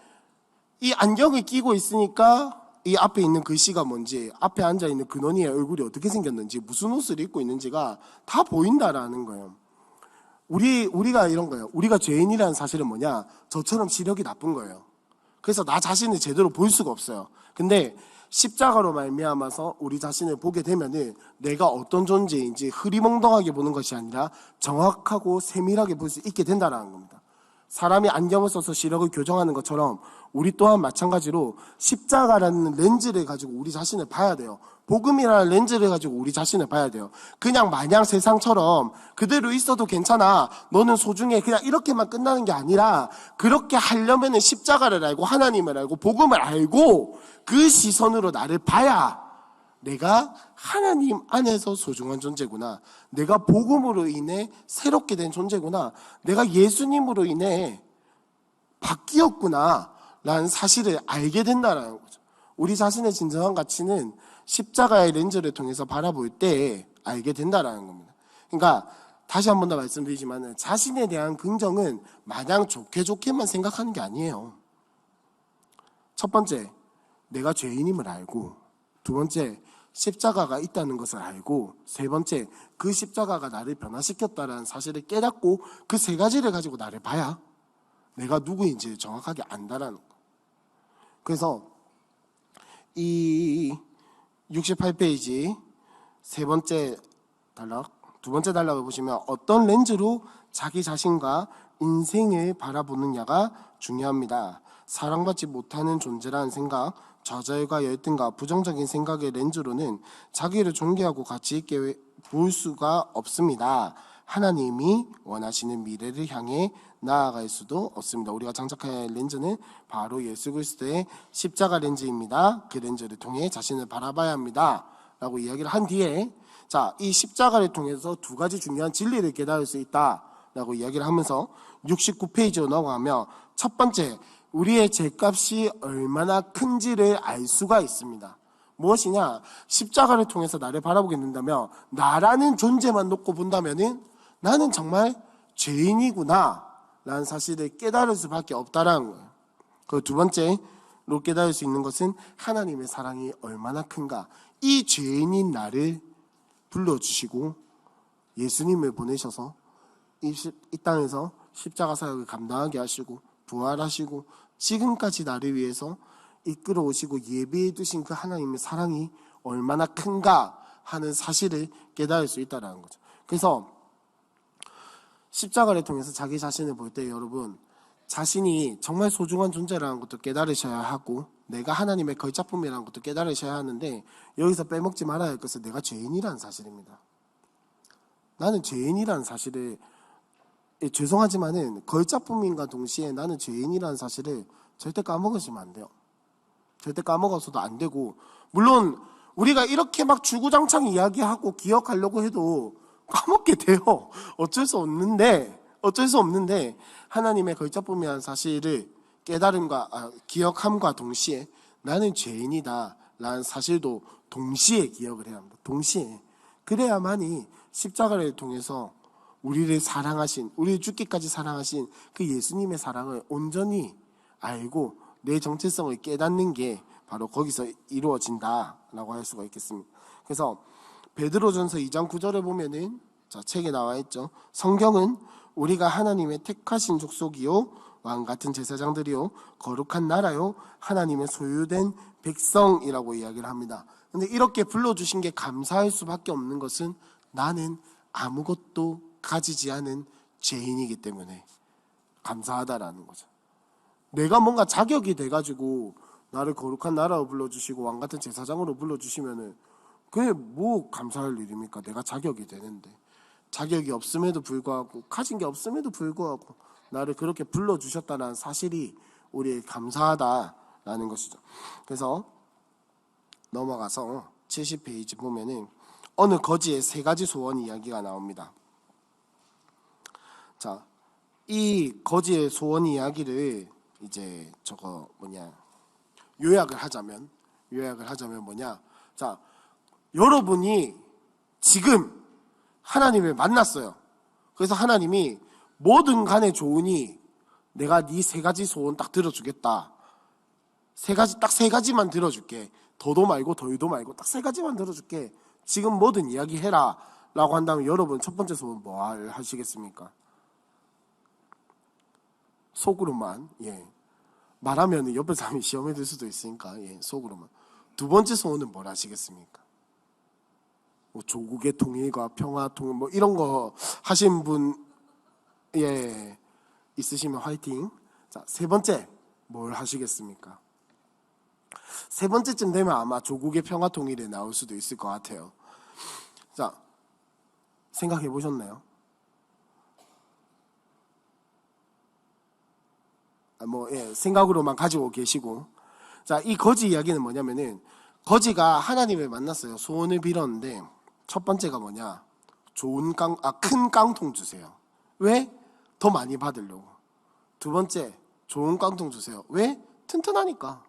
이 안경을 끼고 있으니까 이 앞에 있는 글씨가 뭔지, 앞에 앉아있는 근원이의 얼굴이 어떻게 생겼는지, 무슨 옷을 입고 있는지가 다 보인다라는 거예요. 우리가 이런 거예요. 우리가 죄인이라는 사실은 뭐냐? 저처럼 시력이 나쁜 거예요. 그래서 나 자신을 제대로 볼 수가 없어요. 근데 십자가로 말미암아서 우리 자신을 보게 되면은 내가 어떤 존재인지 흐리멍덩하게 보는 것이 아니라 정확하고 세밀하게 볼 수 있게 된다는 겁니다. 사람이 안경을 써서 시력을 교정하는 것처럼 우리 또한 마찬가지로 십자가라는 렌즈를 가지고 우리 자신을 봐야 돼요. 복음이라는 렌즈를 가지고 우리 자신을 봐야 돼요. 그냥 마냥 세상처럼 그대로 있어도 괜찮아, 너는 소중해, 그냥 이렇게만 끝나는 게 아니라 그렇게 하려면 십자가를 알고 하나님을 알고 복음을 알고 그 시선으로 나를 봐야 내가 하나님 안에서 소중한 존재구나, 내가 복음으로 인해 새롭게 된 존재구나, 내가 예수님으로 인해 바뀌었구나 라는 사실을 알게 된다는 거죠. 우리 자신의 진정한 가치는 십자가의 렌즈를 통해서 바라볼 때 알게 된다는 겁니다. 그러니까 다시 한 번 더 말씀드리지만 자신에 대한 긍정은 마냥 좋게만 생각하는 게 아니에요. 첫 번째, 내가 죄인임을 알고, 두 번째, 십자가가 있다는 것을 알고, 세 번째, 그 십자가가 나를 변화시켰다는 사실을 깨닫고 그 세 가지를 가지고 나를 봐야 내가 누구인지 정확하게 안다라는 거. 그래서 이 68페이지 세 번째 단락, 두 번째 단락을 보시면 어떤 렌즈로 자기 자신과 인생을 바라보느냐가 중요합니다. 사랑받지 못하는 존재라는 생각, 좌절과 열등과 부정적인 생각의 렌즈로는 자기를 존귀하고 가치 있게 볼 수가 없습니다. 하나님이 원하시는 미래를 향해 나아갈 수도 없습니다. 우리가 장착할 렌즈는 바로 예수 그리스도의 십자가 렌즈입니다. 그 렌즈를 통해 자신을 바라봐야 합니다 라고 이야기를 한 뒤에, 자, 이 십자가를 통해서 두 가지 중요한 진리를 깨달을 수 있다 라고 이야기를 하면서 69페이지로 넘어가면 첫 번째, 우리의 죄값이 얼마나 큰지를 알 수가 있습니다. 무엇이냐? 십자가를 통해서 나를 바라보게 된다면 나라는 존재만 놓고 본다면은 나는 정말 죄인이구나 라는 사실을 깨달을 수밖에 없다라는 거예요. 그 두 번째로 깨달을 수 있는 것은 하나님의 사랑이 얼마나 큰가. 이 죄인인 나를 불러주시고 예수님을 보내셔서 이 땅에서 십자가 사역을 감당하게 하시고 부활하시고 지금까지 나를 위해서 이끌어 오시고 예비해 두신 그 하나님의 사랑이 얼마나 큰가 하는 사실을 깨달을 수 있다는 거죠. 그래서 십자가를 통해서 자기 자신을 볼 때 여러분, 자신이 정말 소중한 존재라는 것도 깨달으셔야 하고 내가 하나님의 걸작품이라는 것도 깨달으셔야 하는데, 여기서 빼먹지 말아야 할 것은 내가 죄인이라는 사실입니다. 나는 죄인이라는 사실을, 죄송하지만은 걸작품인과 동시에 나는 죄인이라는 사실을 절대 까먹으시면 안 돼요. 절대 까먹어서도 안 되고, 물론 우리가 이렇게 막 주구장창 이야기하고 기억하려고 해도 까먹게 돼요. 어쩔 수 없는데 하나님의 걸작품이라는 사실을 깨달음과 기억함과 동시에 나는 죄인이다 라는 사실도 동시에 기억을 해야 합니다. 동시에. 그래야만이 십자가를 통해서 우리를 사랑하신, 우리를 죽기까지 사랑하신 그 예수님의 사랑을 온전히 알고 내 정체성을 깨닫는 게 바로 거기서 이루어진다라고 할 수가 있겠습니다. 그래서 베드로전서 2장 9절에 보면은, 자, 책에 나와 있죠. 성경은 우리가 하나님의 택하신 족속이요 왕 같은 제사장들이요 거룩한 나라요 하나님의 소유된 백성이라고 이야기를 합니다. 근데 이렇게 불러주신 게 감사할 수밖에 없는 것은 나는 아무것도 가지지 않은 죄인이기 때문에 감사하다라는 거죠. 내가 뭔가 자격이 돼가지고 나를 거룩한 나라로 불러주시고 왕 같은 제사장으로 불러주시면은 그게 뭐 감사할 일입니까? 내가 자격이 되는데. 자격이 없음에도 불구하고, 가진 게 없음에도 불구하고 나를 그렇게 불러주셨다는 사실이 우리에게 감사하다라는 것이죠. 그래서 넘어가서 70페이지 보면은 어느 거지의 세 가지 소원 이야기가 나옵니다. 자, 이 거지의 소원 이야기를 이제 요약을 하자면 뭐냐? 자, 여러분이 지금 하나님을 만났어요. 그래서 하나님이 뭐든 간에 좋으니 내가 네 세 가지 소원 딱 들어주겠다. 딱 세 가지만 들어줄게. 더도 말고 덜도 말고 딱 세 가지만 들어줄게. 지금 뭐든 이야기해라 라고 한다면 여러분 첫 번째 소원 뭐 하시겠습니까? 속으로만, 말하면 옆에 사람이 시험에 들 수도 있으니까, 속으로만. 두 번째 소원은 뭘 하시겠습니까? 뭐 조국의 통일과 평화, 뭐 이런 거 하신 분, 있으시면 화이팅. 자, 세 번째, 뭘 하시겠습니까? 세 번째쯤 되면 아마 조국의 평화, 통일에 나올 수도 있을 것 같아요. 자, 생각해 보셨나요? 생각으로만 가지고 계시고. 자, 이 거지 이야기는 뭐냐면은, 거지가 하나님을 만났어요. 소원을 빌었는데, 첫 번째가 뭐냐? 큰 깡통 주세요. 왜? 더 많이 받으려고. 두 번째, 좋은 깡통 주세요. 왜? 튼튼하니까.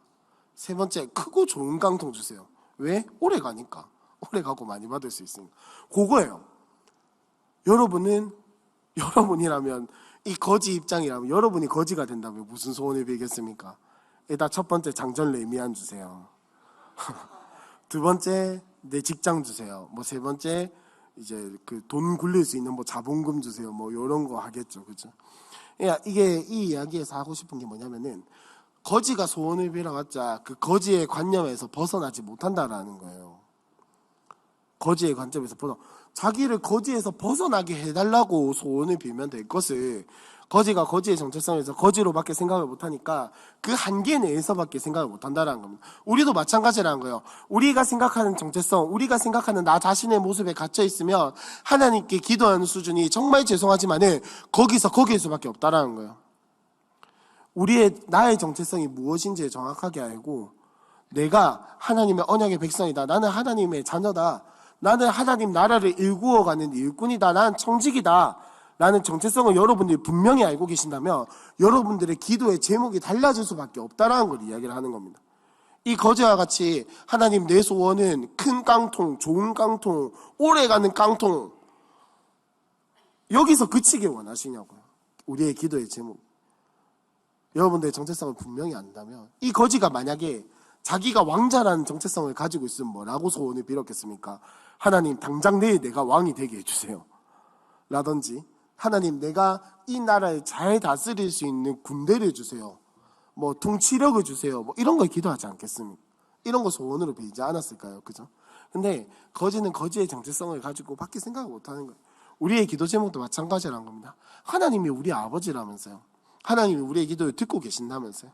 세 번째, 크고 좋은 깡통 주세요. 왜? 오래 가니까. 오래 가고 많이 받을 수 있으니까. 그거예요. 여러분이라면, 이 거지 입장이라면, 여러분이 거지가 된다면 무슨 소원을 빌겠습니까? 일단 첫 번째, 장전 레미안 주세요. 두 번째, 내 직장 주세요. 뭐 세 번째, 이제 그 돈 굴릴 수 있는 뭐 자본금 주세요. 뭐 이런 거 하겠죠, 그죠? 이게 이 이야기에서 하고 싶은 게 뭐냐면은, 거지가 소원을 빌어봤자 그 거지의 관념에서 벗어나지 못한다라는 거예요. 거지의 관점에서 자기를 거지에서 벗어나게 해달라고 소원을 빌면 될 것을, 거지가 거지의 정체성에서 거지로밖에 생각을 못하니까 그 한계 내에서밖에 생각을 못한다는 겁니다. 우리도 마찬가지라는 거예요. 우리가 생각하는 정체성, 우리가 생각하는 나 자신의 모습에 갇혀 있으면 하나님께 기도하는 수준이 정말 죄송하지만은 거기일 수밖에 없다라는 거예요. 나의 정체성이 무엇인지 정확하게 알고, 내가 하나님의 언약의 백성이다. 나는 하나님의 자녀다. 나는 하나님 나라를 일구어가는 일꾼이다. 나는 청직이다. 라는 정체성을 여러분들이 분명히 알고 계신다면 여러분들의 기도의 제목이 달라질 수밖에 없다라는 걸 이야기를 하는 겁니다. 이 거제와 같이 하나님 내 소원은 큰 깡통, 좋은 깡통, 오래가는 깡통, 여기서 그치길 원하시냐고요. 우리의 기도의 제목. 여러분들의 정체성을 분명히 안다면, 이 거지가 만약에 자기가 왕자라는 정체성을 가지고 있으면 뭐라고 소원을 빌었겠습니까? 하나님 당장 내일 내가 왕이 되게 해주세요 라든지, 하나님 내가 이 나라를 잘 다스릴 수 있는 군대를 주세요, 뭐 통치력을 주세요, 뭐 이런 걸 기도하지 않겠습니까? 이런 거 소원으로 빌지 않았을까요? 그죠? 근데 거지는 거지의 정체성을 가지고 밖에 생각을 못하는 거예요. 우리의 기도 제목도 마찬가지라는 겁니다. 하나님이 우리 아버지라면서요. 하나님이 우리의 기도를 듣고 계신다면서요.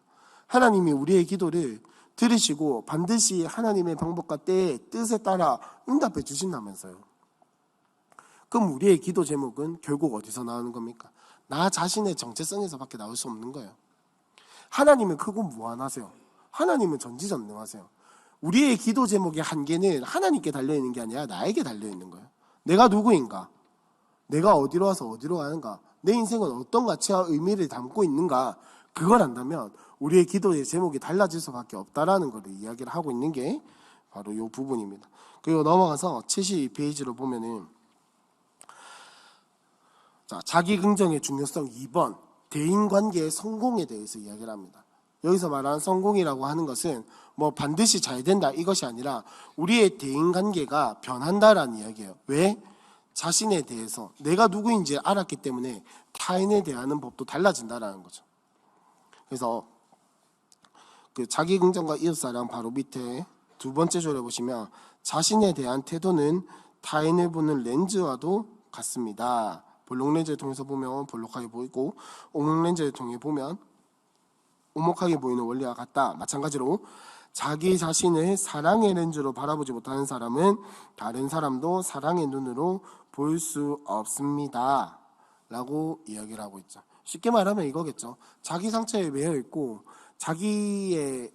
하나님이 우리의 기도를 들으시고 반드시 하나님의 방법과 때의 뜻에 따라 응답해 주신다면서요. 그럼 우리의 기도 제목은 결국 어디서 나오는 겁니까? 나 자신의 정체성에서 밖에 나올 수 없는 거예요. 하나님은 크고 무한하세요. 하나님은 전지전능하세요. 우리의 기도 제목의 한계는 하나님께 달려있는 게 아니라 나에게 달려있는 거예요. 내가 누구인가? 내가 어디로 와서 어디로 가는가? 내 인생은 어떤 가치와 의미를 담고 있는가? 그걸 안다면 우리의 기도의 제목이 달라질 수밖에 없다라는 걸 이야기를 하고 있는 게 바로 이 부분입니다. 그리고 넘어가서 72페이지로 보면은, 자, 자기 긍정의 중요성 2번, 대인관계의 성공에 대해서 이야기를 합니다. 여기서 말하는 성공이라고 하는 것은 뭐 반드시 잘 된다 이것이 아니라 우리의 대인관계가 변한다라는 이야기예요. 왜? 자신에 대해서 내가 누구인지 알았기 때문에 타인에 대하는 법도 달라진다라는 거죠. 그래서 그 자기 긍정과 이웃사랑 바로 밑에 두 번째 줄에 보시면, 자신에 대한 태도는 타인을 보는 렌즈와도 같습니다. 볼록 렌즈를 통해서 보면 볼록하게 보이고, 오목 렌즈를 통해 보면 오목하게 보이는 원리와 같다. 마찬가지로 자기 자신을 사랑의 렌즈로 바라보지 못하는 사람은 다른 사람도 사랑의 눈으로 볼 수 없습니다 라고 이야기를 하고 있죠. 쉽게 말하면 이거겠죠. 자기 상처에 매여 있고 자기의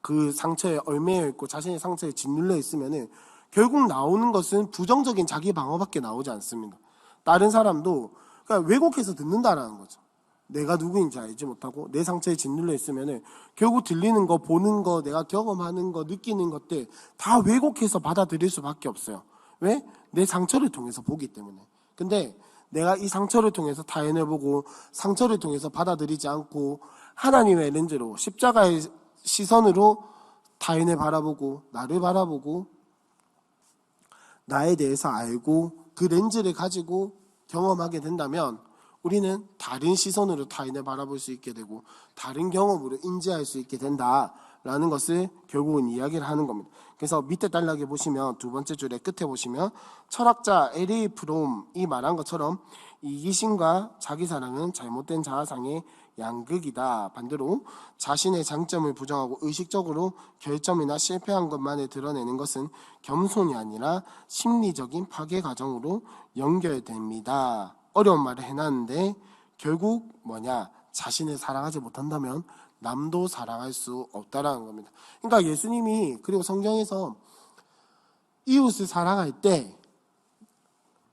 그 상처에 얽매여 있고 자신의 상처에 짓눌려 있으면은 결국 나오는 것은 부정적인 자기 방어밖에 나오지 않습니다. 다른 사람도 그러니까 왜곡해서 듣는다라는 거죠. 내가 누구인지 알지 못하고 내 상처에 짓눌려 있으면은 결국 들리는 거, 보는 거, 내가 경험하는 거, 느끼는 것들 다 왜곡해서 받아들일 수밖에 없어요. 왜? 내 상처를 통해서 보기 때문에. 근데 내가 이 상처를 통해서 타인을 보고 상처를 통해서 받아들이지 않고 하나님의 렌즈로, 십자가의 시선으로 타인을 바라보고 나를 바라보고 나에 대해서 알고 그 렌즈를 가지고 경험하게 된다면 우리는 다른 시선으로 타인을 바라볼 수 있게 되고 다른 경험으로 인지할 수 있게 된다라는 것을 결국은 이야기를 하는 겁니다. 그래서 밑에 단락에 보시면 두 번째 줄의 끝에 보시면 철학자 에리 프롬이 말한 것처럼 이기심과 자기사랑은 잘못된 자아상의 양극이다. 반대로 자신의 장점을 부정하고 의식적으로 결점이나 실패한 것만을 드러내는 것은 겸손이 아니라 심리적인 파괴 과정으로 연결됩니다. 어려운 말을 해놨는데 결국 뭐냐? 자신을 사랑하지 못한다면 남도 사랑할 수 없다라는 겁니다. 그러니까 예수님이 그리고 성경에서 이웃을 사랑할 때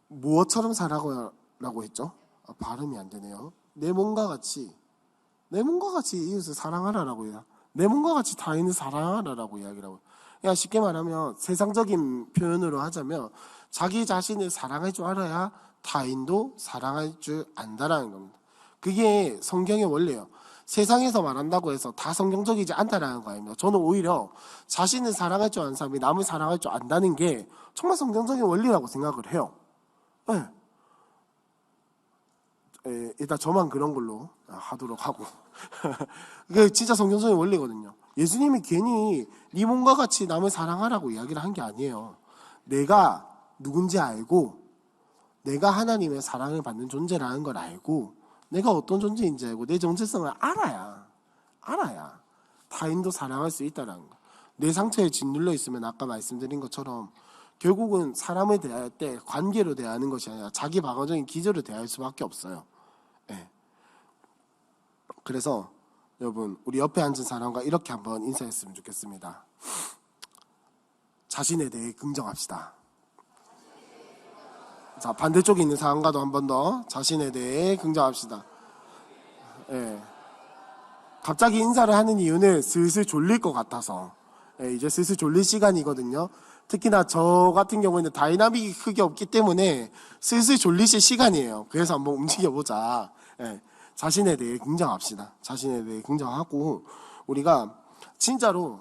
무엇처럼 사랑하라고 했죠? 발음이 안 되네요. 내 몸과 같이 이웃을 사랑하라라고 해요. 내 몸과 같이 타인을 사랑하라라고 이야기라고. 그러니까 쉽게 말하면 세상적인 표현으로 하자면 자기 자신을 사랑할 줄 알아야 타인도 사랑할 줄 안다라는 겁니다. 그게 성경의 원리예요. 세상에서 말한다고 해서 다 성경적이지 않다라는 거 아닙니다. 저는 오히려 자신을 사랑할 줄 아는 사람이 남을 사랑할 줄 안다는 게 정말 성경적인 원리라고 생각을 해요. 네. 일단 저만 그런 걸로 하도록 하고 그게 진짜 성경적인 원리거든요. 예수님이 괜히 네 몸과 같이 남을 사랑하라고 이야기를 한 게 아니에요. 내가 누군지 알고 내가 하나님의 사랑을 받는 존재라는 걸 알고 내가 어떤 존재인지 알고 내 정체성을 알아야 타인도 사랑할 수 있다는 거. 내 상처에 짓눌려 있으면 아까 말씀드린 것처럼 결국은 사람을 대할 때 관계로 대하는 것이 아니라 자기 방어적인 기저로 대할 수밖에 없어요. 네. 그래서 여러분 우리 옆에 앉은 사람과 이렇게 한번 인사했으면 좋겠습니다. 자신에 대해 긍정합시다. 자, 반대쪽에 있는 사람과도 한 번 더 자신에 대해 긍정합시다. 예. 갑자기 인사를 하는 이유는 슬슬 졸릴 것 같아서. 이제 슬슬 졸릴 시간이거든요. 특히나 저 같은 경우에는 다이나믹이 크게 없기 때문에 슬슬 졸리실 시간이에요. 그래서 한번 움직여보자. 자신에 대해 긍정합시다. 자신에 대해 긍정하고 우리가 진짜로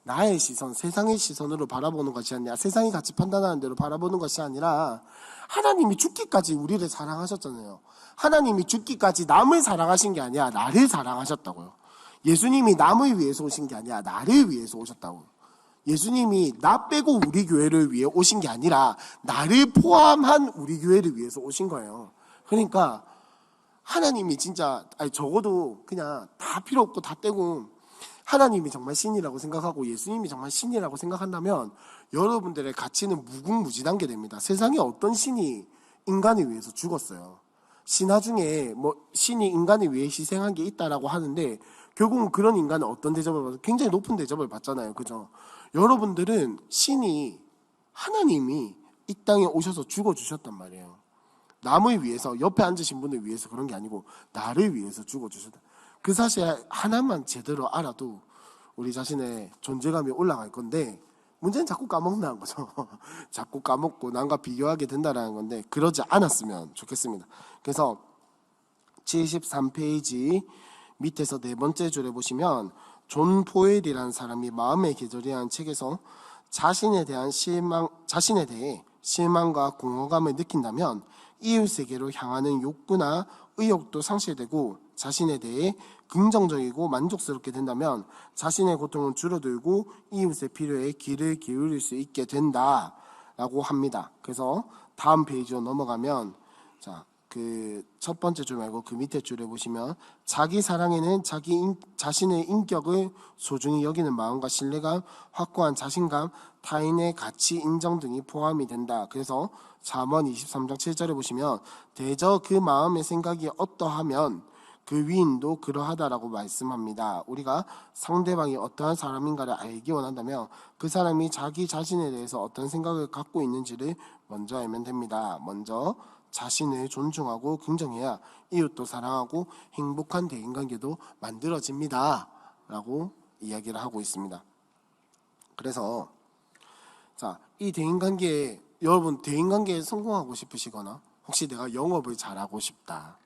나의 시선, 세상의 시선으로 바라보는 것이 아니라 세상이 같이 판단하는 대로 바라보는 것이 아니라 하나님이 죽기까지 우리를 사랑하셨잖아요. 하나님이 죽기까지 남을 사랑하신 게 아니라 나를 사랑하셨다고요. 예수님이 남을 위해서 오신 게 아니라 나를 위해서 오셨다고요. 예수님이 나 빼고 우리 교회를 위해 오신 게 아니라 나를 포함한 우리 교회를 위해서 오신 거예요. 그러니까 하나님이 진짜 적어도 그냥 다 필요 없고 다 떼고 하나님이 정말 신이라고 생각하고 예수님이 정말 신이라고 생각한다면 여러분들의 가치는 무궁무진한 게 됩니다. 세상에 어떤 신이 인간을 위해서 죽었어요. 신화 중에 신이 인간을 위해 희생한 게 있다라고 하는데 결국은 그런 인간은 어떤 대접을 받아요? 굉장히 높은 대접을 받잖아요. 그죠? 여러분들은 하나님이 이 땅에 오셔서 죽어주셨단 말이에요. 남을 위해서, 옆에 앉으신 분을 위해서 그런 게 아니고 나를 위해서 죽어주셨다. 그 사실 하나만 제대로 알아도 우리 자신의 존재감이 올라갈 건데 문제는 자꾸 까먹는다는 거죠. 자꾸 까먹고 남과 비교하게 된다는 건데 그러지 않았으면 좋겠습니다. 그래서 73페이지 밑에서 네 번째 줄에 보시면 존 포엘이라는 사람이 마음의 계절이라는 책에서 자신에 대해 실망과 공허감을 느낀다면 이웃에게로 향하는 욕구나 의욕도 상실되고 자신에 대해 긍정적이고 만족스럽게 된다면 자신의 고통은 줄어들고 이웃의 필요에 귀를 기울일 수 있게 된다라고 합니다. 그래서 다음 페이지로 넘어가면 그 첫 번째 줄 말고 그 밑에 줄에 보시면 자기 사랑에는 자신의 인격을 소중히 여기는 마음과 신뢰감, 확고한 자신감, 타인의 가치 인정 등이 포함이 된다. 그래서 잠언 23장 7절에 보시면 대저 그 마음의 생각이 어떠하면 그 위인도 그러하다라고 말씀합니다. 우리가 상대방이 어떠한 사람인가를 알기 원한다면 그 사람이 자기 자신에 대해서 어떤 생각을 갖고 있는지를 먼저 알면 됩니다. 먼저 자신을 존중하고 긍정해야 이웃도 사랑하고 행복한 대인관계도 만들어집니다. 라고 이야기를 하고 있습니다. 그래서 이 대인관계에 여러분 대인관계에 성공하고 싶으시거나 혹시 내가 영업을 잘하고 싶다.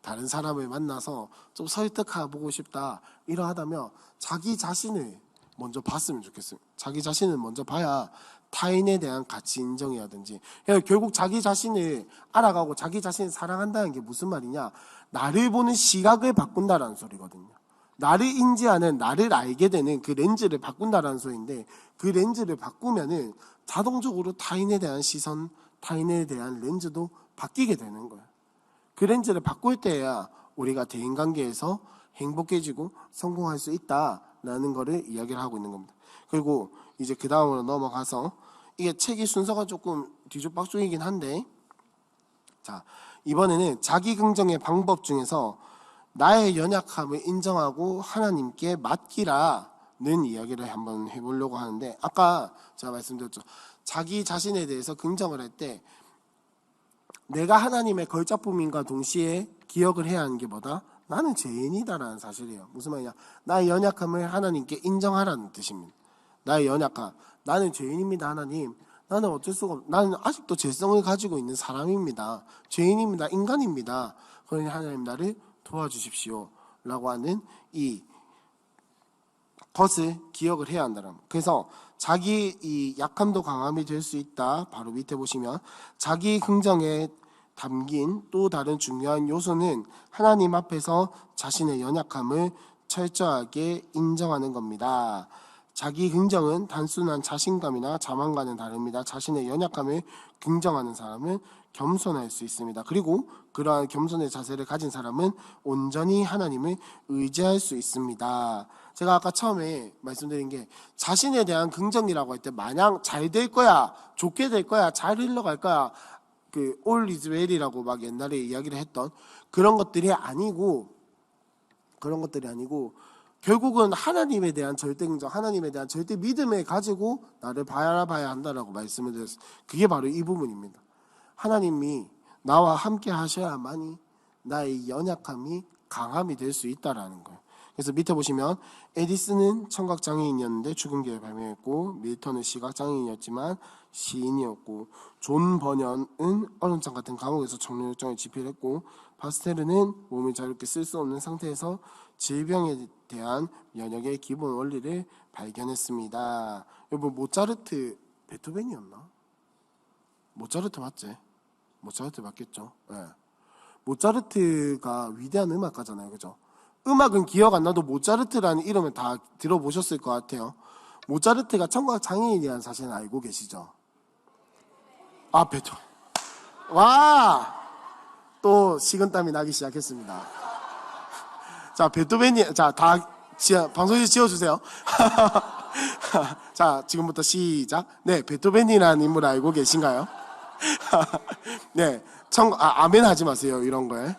다른 사람을 만나서 좀 설득해보고 싶다. 이러하다면 자기 자신을 먼저 봤으면 좋겠어요. 자기 자신을 먼저 봐야 타인에 대한 가치 인정이라든지 결국 자기 자신을 알아가고 자기 자신을 사랑한다는 게 무슨 말이냐 나를 보는 시각을 바꾼다라는 소리거든요. 나를 인지하는 나를 알게 되는 그 렌즈를 바꾼다라는 소리인데 그 렌즈를 바꾸면은 자동적으로 타인에 대한 시선 타인에 대한 렌즈도 바뀌게 되는 거예요. 그 렌즈를 바꿀 때야 우리가 대인관계에서 행복해지고 성공할 수 있다라는 거를 이야기를 하고 있는 겁니다. 그리고 이제 그 다음으로 넘어가서 이게 책의 순서가 조금 뒤죽박죽이긴 한데 이번에는 자기 긍정의 방법 중에서 나의 연약함을 인정하고 하나님께 맡기라는 이야기를 한번 해보려고 하는데 아까 제가 말씀드렸죠. 자기 자신에 대해서 긍정을 할 때 내가 하나님의 걸작품인가 동시에 기억을 해야 하는 게 뭐다? 나는 죄인이다라는 사실이에요. 무슨 말이냐? 나의 연약함을 하나님께 인정하라는 뜻입니다. 나의 연약함. 나는 죄인입니다, 하나님. 나는 어쩔 수가 없. 나는 아직도 죄성을 가지고 있는 사람입니다. 죄인입니다. 인간입니다. 그러니 하나님 나를 도와주십시오. 라고 하는 이 것을 기억을 해야 한다는 거예요. 그래서 자기 이 약함도 강함이 될 수 있다. 바로 밑에 보시면 자기 긍정에 담긴 또 다른 중요한 요소는 하나님 앞에서 자신의 연약함을 철저하게 인정하는 겁니다. 자기 긍정은 단순한 자신감이나 자만과는 다릅니다. 자신의 연약함을 긍정하는 사람은 겸손할 수 있습니다. 그리고 그러한 겸손의 자세를 가진 사람은 온전히 하나님을 의지할 수 있습니다. 제가 아까 처음에 말씀드린 게 자신에 대한 긍정이라고 할 때 마냥 잘 될 거야, 좋게 될 거야, 잘 흘러갈 거야, 그 all is well이라고 막 옛날에 이야기를 했던 그런 것들이 아니고 결국은 하나님에 대한 절대 긍정, 하나님에 대한 절대 믿음을 가지고 나를 바라봐야 한다라고 말씀을 드렸어요. 그게 바로 이 부분입니다. 하나님이 나와 함께 하셔야만이 나의 연약함이 강함이 될 수 있다라는 거예요. 그래서 밑에 보시면 에디슨은 청각 장애인이었는데 죽음기에 발명했고, 밀턴은 시각 장애인이었지만 시인이었고, 존 버년은 얼음장 같은 감옥에서 청력장을 집필했고, 파스텔은 몸을 자유롭게 쓸 수 없는 상태에서 질병에 대한 면역의 기본 원리를 발견했습니다. 여러분, 모차르트 베토벤이었나? 모차르트 맞지? 모차르트 맞겠죠? 네. 모차르트가 위대한 음악가잖아요, 그죠? 음악은 기억 안 나도 모차르트라는 이름을 다 들어보셨을 것 같아요. 모차르트가 청각 장애인이라는 사실은 알고 계시죠? 아, 베토벤. 와! 또 식은땀이 나기 시작했습니다. 자, 베토벤이, 자, 방송실 지어주세요. 자, 지금부터 시작. 네, 베토벤이라는 인물 알고 계신가요? 네, 아멘 하지 마세요, 이런 거에.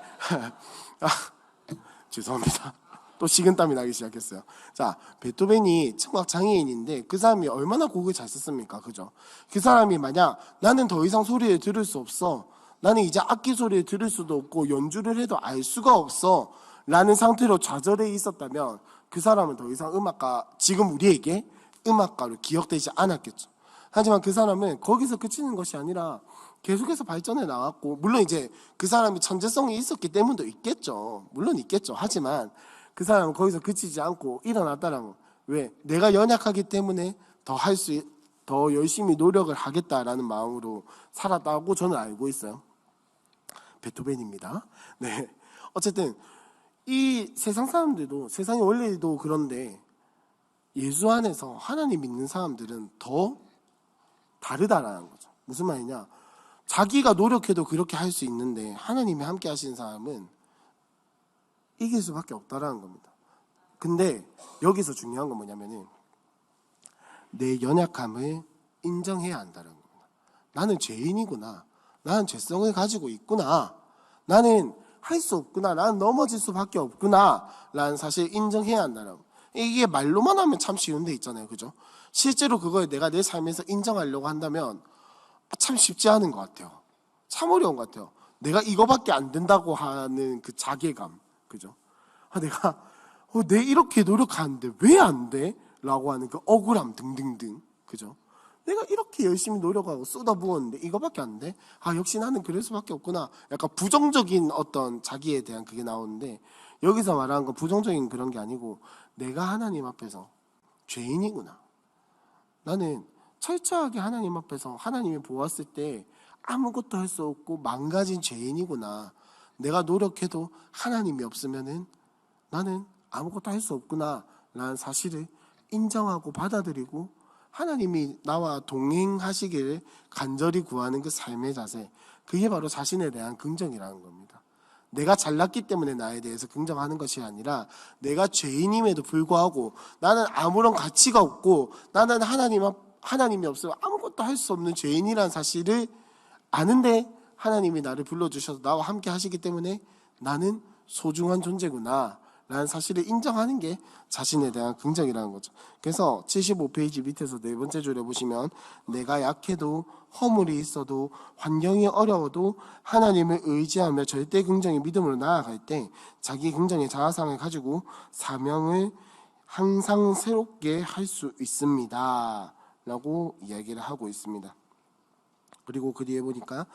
죄송합니다. 또 식은땀이 나기 시작했어요. 자, 베토벤이 청각 장애인인데 그 사람이 얼마나 곡을 잘 썼습니까? 그죠? 그 사람이 만약 나는 더 이상 소리를 들을 수 없어, 나는 이제 악기 소리를 들을 수도 없고 연주를 해도 알 수가 없어 라는 상태로 좌절해 있었다면 그 사람은 더 이상 지금 우리에게 음악가로 기억되지 않았겠죠. 하지만 그 사람은 거기서 그치는 것이 아니라 계속해서 발전해 나갔고, 물론 이제 그 사람이 천재성이 있었기 때문도 있겠죠. 물론 있겠죠. 하지만 그 사람은 거기서 그치지 않고 일어났다라는, 왜? 내가 연약하기 때문에 더 열심히 노력을 하겠다라는 마음으로 살았다고 저는 알고 있어요. 베토벤입니다. 네. 어쨌든 이 세상 사람들도, 세상의 원리도 그런데 예수 안에서 하나님 믿는 사람들은 더 다르다라는 거죠. 무슨 말이냐? 자기가 노력해도 그렇게 할 수 있는데 하나님이 함께 하시는 사람은 이길 수밖에 없다라는 겁니다. 근데 여기서 중요한 건 뭐냐면은 내 연약함을 인정해야 한다는 겁니다. 나는 죄인이구나. 나는 죄성을 가지고 있구나. 나는 할 수 없구나. 나는 넘어질 수밖에 없구나. 라는 사실을 인정해야 한다는 겁니다. 이게 말로만 하면 참 쉬운 데 있잖아요. 그죠? 실제로 그걸 내가 내 삶에서 인정하려고 한다면 참 쉽지 않은 것 같아요. 참 어려운 것 같아요. 내가 이거밖에 안 된다고 하는 그 자괴감. 그죠? 내가 이렇게 노력하는데 왜 안 돼? 라고 하는 그 억울함 등등등. 그죠? 내가 이렇게 열심히 노력하고 쏟아부었는데 이거밖에 안 돼? 역시 나는 그럴 수밖에 없구나. 약간 부정적인 어떤 자기에 대한 그게 나오는데, 여기서 말하는 건 부정적인 그런 게 아니고 내가 하나님 앞에서 죄인이구나. 나는 철저하게 하나님 앞에서 하나님이 보았을 때 아무것도 할 수 없고 망가진 죄인이구나. 내가 노력해도 하나님이 없으면은 나는 아무것도 할 수 없구나 라는 사실을 인정하고 받아들이고 하나님이 나와 동행하시기를 간절히 구하는 그 삶의 자세, 그게 바로 자신에 대한 긍정이라는 겁니다. 내가 잘났기 때문에 나에 대해서 긍정하는 것이 아니라 내가 죄인임에도 불구하고 나는 아무런 가치가 없고 나는 하나님이 없으면 아무것도 할 수 없는 죄인이라는 사실을 아는데 하나님이 나를 불러주셔서 나와 함께 하시기 때문에 나는 소중한 존재구나 라는 사실을 인정하는 게 자신에 대한 긍정이라는 거죠. 그래서 75페이지 밑에서 네 번째 줄에 보시면 내가 약해도 허물이 있어도 환경이 어려워도 하나님을 의지하며 절대 긍정의 믿음으로 나아갈 때 자기 긍정의 자아상을 가지고 사명을 항상 새롭게 할 수 있습니다 라고 이야기를 하고 있습니다. 그리고 그 뒤에 보니까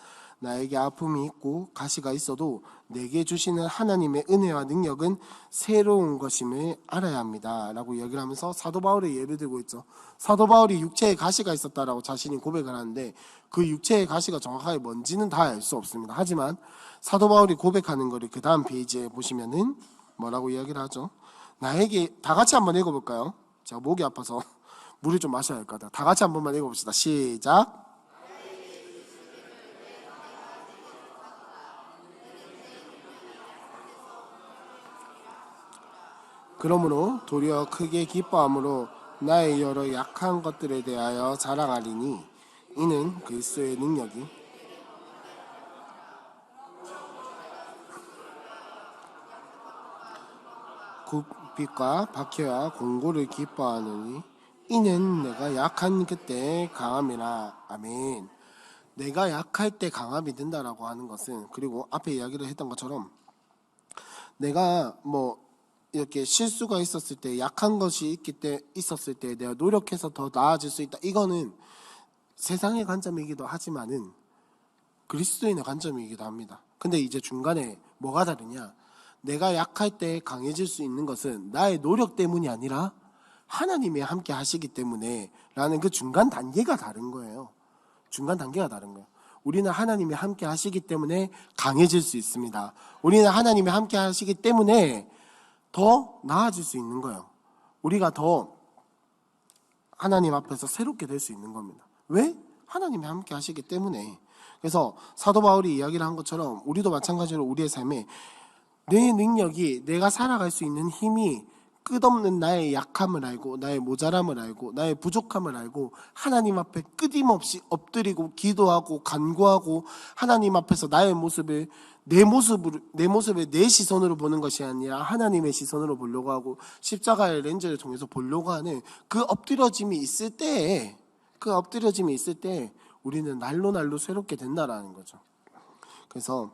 나에게 아픔이 있고 가시가 있어도 내게 주시는 하나님의 은혜와 능력은 새로운 것임을 알아야 합니다 라고 이야기를 하면서 사도 바울의 예를 들고 있죠. 사도 바울이 육체에 가시가 있었다라고 자신이 고백을 하는데 그 육체의 가시가 정확하게 뭔지는 다 알 수 없습니다. 하지만 사도 바울이 고백하는 거를 그 다음 페이지에 보시면은 뭐라고 이야기를 하죠? 나에게, 다 같이 한번 읽어볼까요? 제가 목이 아파서 물을 좀 마셔야 할 것 같아요. 다 같이 한 번만 읽어봅시다. 시작. 그러므로 도리어 크게 기뻐함으로 나의 여러 약한 것들에 대하여 자랑하리니 이는 그리스도의 능력이 굽빛과 박해와 공고를 기뻐하느니 이는 내가 약한 그때 강함이라. 아멘. 내가 약할 때 강함이 된다라고 하는 것은, 그리고 앞에 이야기를 했던 것처럼 내가 뭐 이렇게 실수가 있었을 때, 약한 것이 있었을 때 내가 노력해서 더 나아질 수 있다. 이거는 세상의 관점이기도 하지만은 그리스도인의 관점이기도 합니다. 근데 이제 중간에 뭐가 다르냐? 내가 약할 때 강해질 수 있는 것은 나의 노력 때문이 아니라 하나님이 함께 하시기 때문에 라는 그 중간 단계가 다른 거예요. 중간 단계가 다른 거예요. 우리는 하나님이 함께 하시기 때문에 강해질 수 있습니다. 우리는 하나님이 함께 하시기 때문에 더 나아질 수 있는 거예요. 우리가 더 하나님 앞에서 새롭게 될 수 있는 겁니다. 왜? 하나님이 함께 하시기 때문에. 그래서 사도 바울이 이야기를 한 것처럼 우리도 마찬가지로 우리의 삶에 내 능력이, 내가 살아갈 수 있는 힘이 끝없는 나의 약함을 알고, 나의 모자람을 알고, 나의 부족함을 알고 하나님 앞에 끊임없이 엎드리고 기도하고 간구하고 하나님 앞에서 나의 모습을 내 모습을 내 시선으로 보는 것이 아니라 하나님의 시선으로 보려고 하고 십자가의 렌즈를 통해서 보려고 하는 그 엎드려짐이 있을 때, 우리는 날로 새롭게 된다라는 거죠. 그래서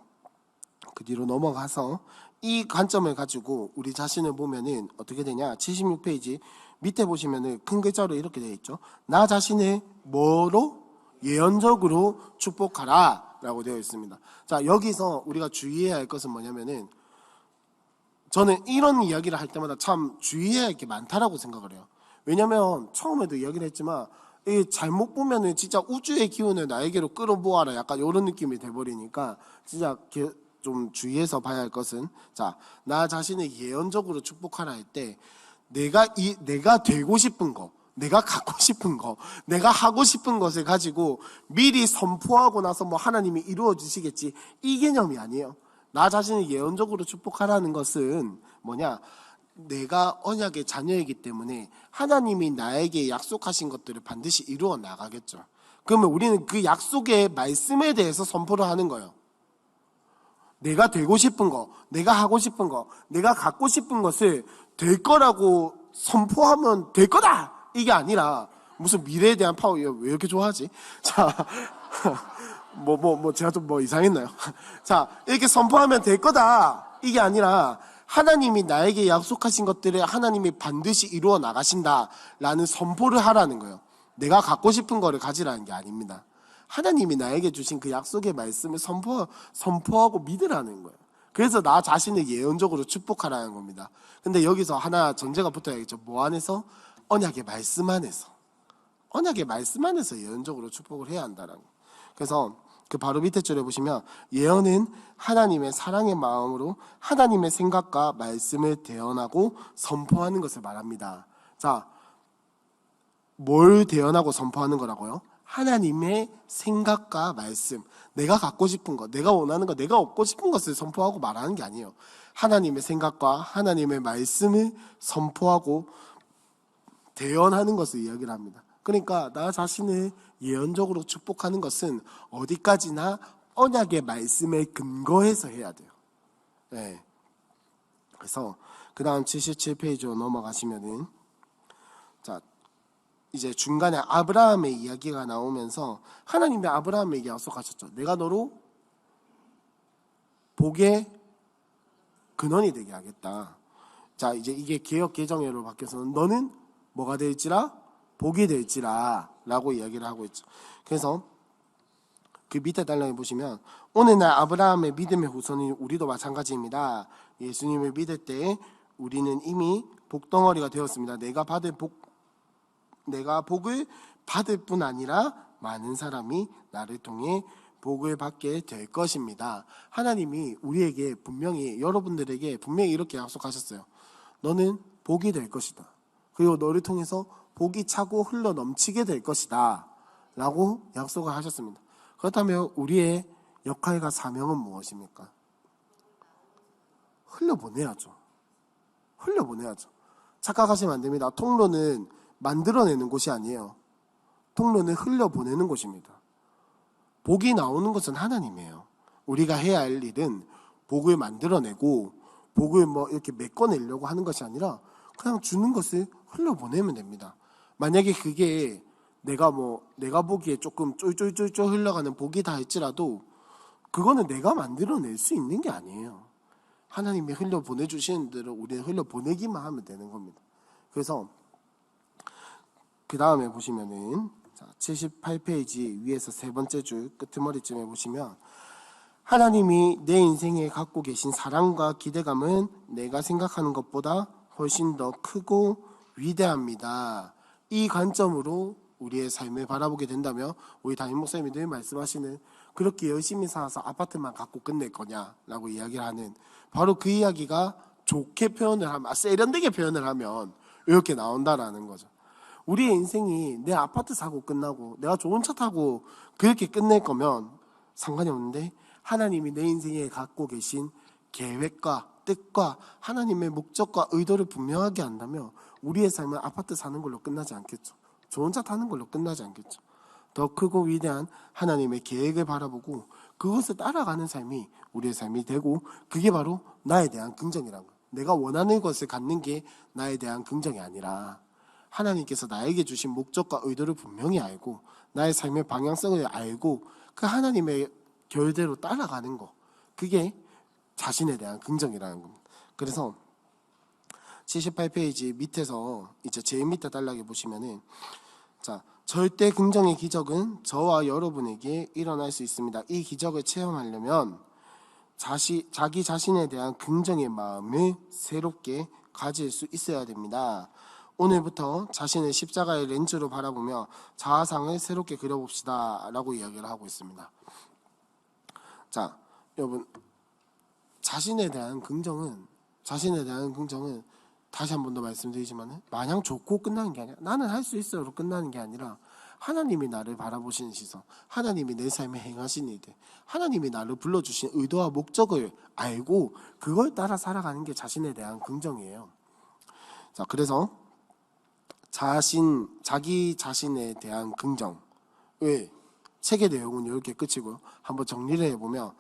그 뒤로 넘어가서 이 관점을 가지고 우리 자신을 보면은 어떻게 되냐? 76페이지 밑에 보시면은 큰 글자로 이렇게 되어 있죠. 나 자신을 뭐로? 예언적으로 축복하라 라고 되어 있습니다. 자, 여기서 우리가 주의해야 할 것은 뭐냐면은, 저는 이런 이야기를 할 때마다 참 주의해야 할 게 많다라고 생각을 해요. 왜냐면 처음에도 이야기를 했지만 잘못 보면은 진짜 우주의 기운을 나에게로 끌어모아라, 약간 이런 느낌이 돼버리니까 진짜 좀 주의해서 봐야 할 것은, 자, 나 자신을 예언적으로 축복하라 할 때 내가 되고 싶은 거, 내가 갖고 싶은 거, 내가 하고 싶은 것을 가지고 미리 선포하고 나서 뭐 하나님이 이루어 주시겠지, 이 개념이 아니에요. 나 자신을 예언적으로 축복하라는 것은 뭐냐? 내가 언약의 자녀이기 때문에 하나님이 나에게 약속하신 것들을 반드시 이루어 나가겠죠. 그러면 우리는 그 약속의 말씀에 대해서 선포를 하는 거예요. 내가 되고 싶은 거, 내가 하고 싶은 거, 내가 갖고 싶은 것을 될 거라고 선포하면 될 거다! 이게 아니라, 무슨 미래에 대한 파워, 왜 이렇게 좋아하지? 자, 제가 좀 이상했나요? 자, 이렇게 선포하면 될 거다! 이게 아니라, 하나님이 나에게 약속하신 것들을 하나님이 반드시 이루어 나가신다라는 선포를 하라는 거예요. 내가 갖고 싶은 거를 가지라는 게 아닙니다. 하나님이 나에게 주신 그 약속의 말씀을 선포하고 믿으라는 거예요. 그래서 나 자신을 예언적으로 축복하라는 겁니다. 근데 여기서 하나 전제가 붙어야겠죠. 뭐 안에서? 언약의 말씀 안에서. 언약의 말씀 안에서 예언적으로 축복을 해야 한다는 거예요. 그래서 그 바로 밑에 줄에 보시면, 예언은 하나님의 사랑의 마음으로 하나님의 생각과 말씀을 대언하고 선포하는 것을 말합니다. 자, 뭘 대언하고 선포하는 거라고요? 하나님의 생각과 말씀, 내가 갖고 싶은 것, 내가 원하는 것, 내가 얻고 싶은 것을 선포하고 말하는 게 아니에요. 하나님의 생각과 하나님의 말씀을 선포하고 대언하는 것을 이야기를 합니다. 그러니까 나 자신을 예언적으로 축복하는 것은 어디까지나 언약의 말씀에 근거해서 해야 돼요. 네. 그래서 그 다음 77페이지로 넘어가시면은, 자, 이제 중간에 아브라함의 이야기가 나오면서 하나님이 아브라함에게 약속하셨죠. 내가 너로 복의 근원이 되게 하겠다. 자, 이제 이게 개역 개정회로 바뀌어서는 너는 뭐가 될지라? 복이 될지라 라고 이야기를 하고 있죠. 그래서 그 밑에 달랑에 보시면, 오늘날 아브라함의 믿음의 후손인 우리도 마찬가지입니다. 예수님을 믿을 때 우리는 이미 복덩어리가 되었습니다. 내가 복을 받을 뿐 아니라 많은 사람이 나를 통해 복을 받게 될 것입니다. 하나님이 우리에게 분명히, 여러분들에게 분명히 이렇게 약속하셨어요. 너는 복이 될 것이다. 그리고 너를 통해서 복이 차고 흘러 넘치게 될 것이다 라고 약속을 하셨습니다. 그렇다면 우리의 역할과 사명은 무엇입니까? 흘려보내야죠. 착각하시면 안 됩니다. 통로는 만들어내는 곳이 아니에요. 통로는 흘려보내는 곳입니다. 복이 나오는 것은 하나님이에요. 우리가 해야 할 일은 복을 만들어내고 복을 이렇게 메꿔내려고 하는 것이 아니라 그냥 주는 것을 흘려보내면 됩니다. 만약에 그게 내가 보기에 조금 쫄쫄쫄쫄 흘러가는 복이다 할지라도 그거는 내가 만들어낼 수 있는 게 아니에요. 하나님이 흘려보내주시는 대로 우리는 흘려보내기만 하면 되는 겁니다. 그래서 그 다음에 보시면은 78페이지 위에서 세 번째 줄 끄트머리쯤에 보시면 하나님이 내 인생에 갖고 계신 사랑과 기대감은 내가 생각하는 것보다 훨씬 더 크고 위대합니다. 이 관점으로 우리의 삶을 바라보게 된다면 우리 담임 목사님이 늘 말씀하시는 그렇게 열심히 살아서 아파트만 갖고 끝낼 거냐라고 이야기를 하는 바로 그 이야기가 좋게 표현을 하면 세련되게 표현을 하면 이렇게 나온다라는 거죠. 우리의 인생이 내 아파트 사고 끝나고 내가 좋은 차 타고 그렇게 끝낼 거면 상관이 없는데 하나님이 내 인생에 갖고 계신 계획과 뜻과 하나님의 목적과 의도를 분명하게 한다면 우리의 삶은 아파트 사는 걸로 끝나지 않겠죠. 좋은 차 타는 걸로 끝나지 않겠죠. 더 크고 위대한 하나님의 계획을 바라보고 그것을 따라가는 삶이 우리의 삶이 되고 그게 바로 나에 대한 긍정이라는 거예요. 내가 원하는 것을 갖는 게 나에 대한 긍정이 아니라 하나님께서 나에게 주신 목적과 의도를 분명히 알고 나의 삶의 방향성을 알고 그 하나님의 결대로 따라가는 거, 그게 자신에 대한 긍정이라는 겁니다. 그래서 78페이지 밑에서 이제 제일 밑에 단락에 보시면은 절대 긍정의 기적은 저와 여러분에게 일어날 수 있습니다. 이 기적을 체험하려면 자기 자신에 대한 긍정의 마음을 새롭게 가질 수 있어야 됩니다. 오늘부터 자신을 십자가의 렌즈로 바라보며 자아상을 새롭게 그려봅시다 라고 이야기를 하고 있습니다. 자, 여러분, 자신에 대한 긍정은 다시 한 번 더 말씀드리지만 마냥 좋고 끝나는 게 아니라 나는 할 수 있어로 끝나는 게 아니라 하나님이 나를 바라보시는 시선, 하나님이 내 삶에 행하신 일들, 하나님이 나를 불러주신 의도와 목적을 알고 그걸 따라 살아가는 게 자신에 대한 긍정이에요. 자, 그래서 자기 자신에 대한 긍정. 책의 내용은 이렇게 끝이고요. 한번 정리를 해보면,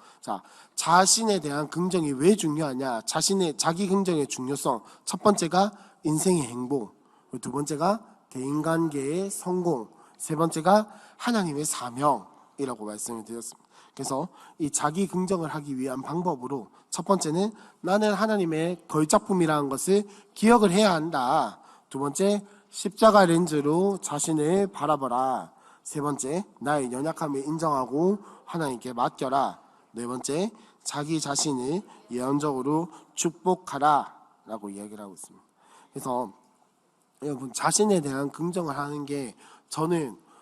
자신에 대한 긍정이 왜 중요하냐? 자기 긍정의 중요성. 첫 번째가 인생의 행복. 두 번째가 대인관계의 성공. 세 번째가 하나님의 사명이라고 말씀을 드렸습니다. 그래서 이 자기 긍정을 하기 위한 방법으로 첫 번째는 나는 하나님의 걸작품이라는 것을 기억을 해야 한다. 두 번째, 십자가 렌즈로 자신을 바라보라. 세 번째, 나의 연약함을 인정하고 하나님께 맡겨라. 네 번째, 자기 자신을 예언적으로 축복하라 라고 이야기를 하고 있습니다. 그래서 여러분, 자신에 대한 긍정을 하는 게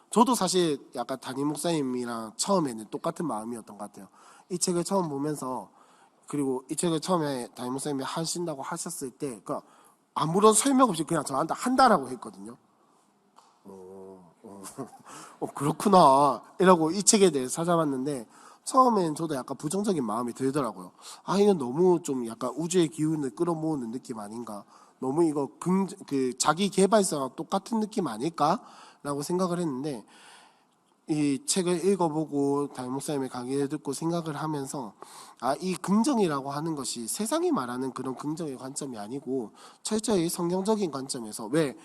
저도 사실 약간 담임 목사님이랑 처음에는 똑같은 마음이었던 것 같아요. 이 책을 처음 보면서, 그리고 이 책을 처음에 담임 목사님이 하신다고 하셨을 때 아무런 설명 없이 그냥 저한테 한다라고 했거든요. 그렇구나 이라고 이 책에 대해서 찾아봤는데 처음엔 저도 약간 부정적인 마음이 들더라고요. 이건 너무 좀 약간 우주의 기운을 끌어모으는 느낌 아닌가, 너무 이거 자기 개발서랑 똑같은 느낌 아닐까 라고 생각을 했는데, 이 책을 읽어보고 담임 목사님의 강의를 듣고 생각을 하면서 이 긍정이라고 하는 것이 세상이 말하는 그런 긍정의 관점이 아니고 철저히 성경적인 관점에서, 왜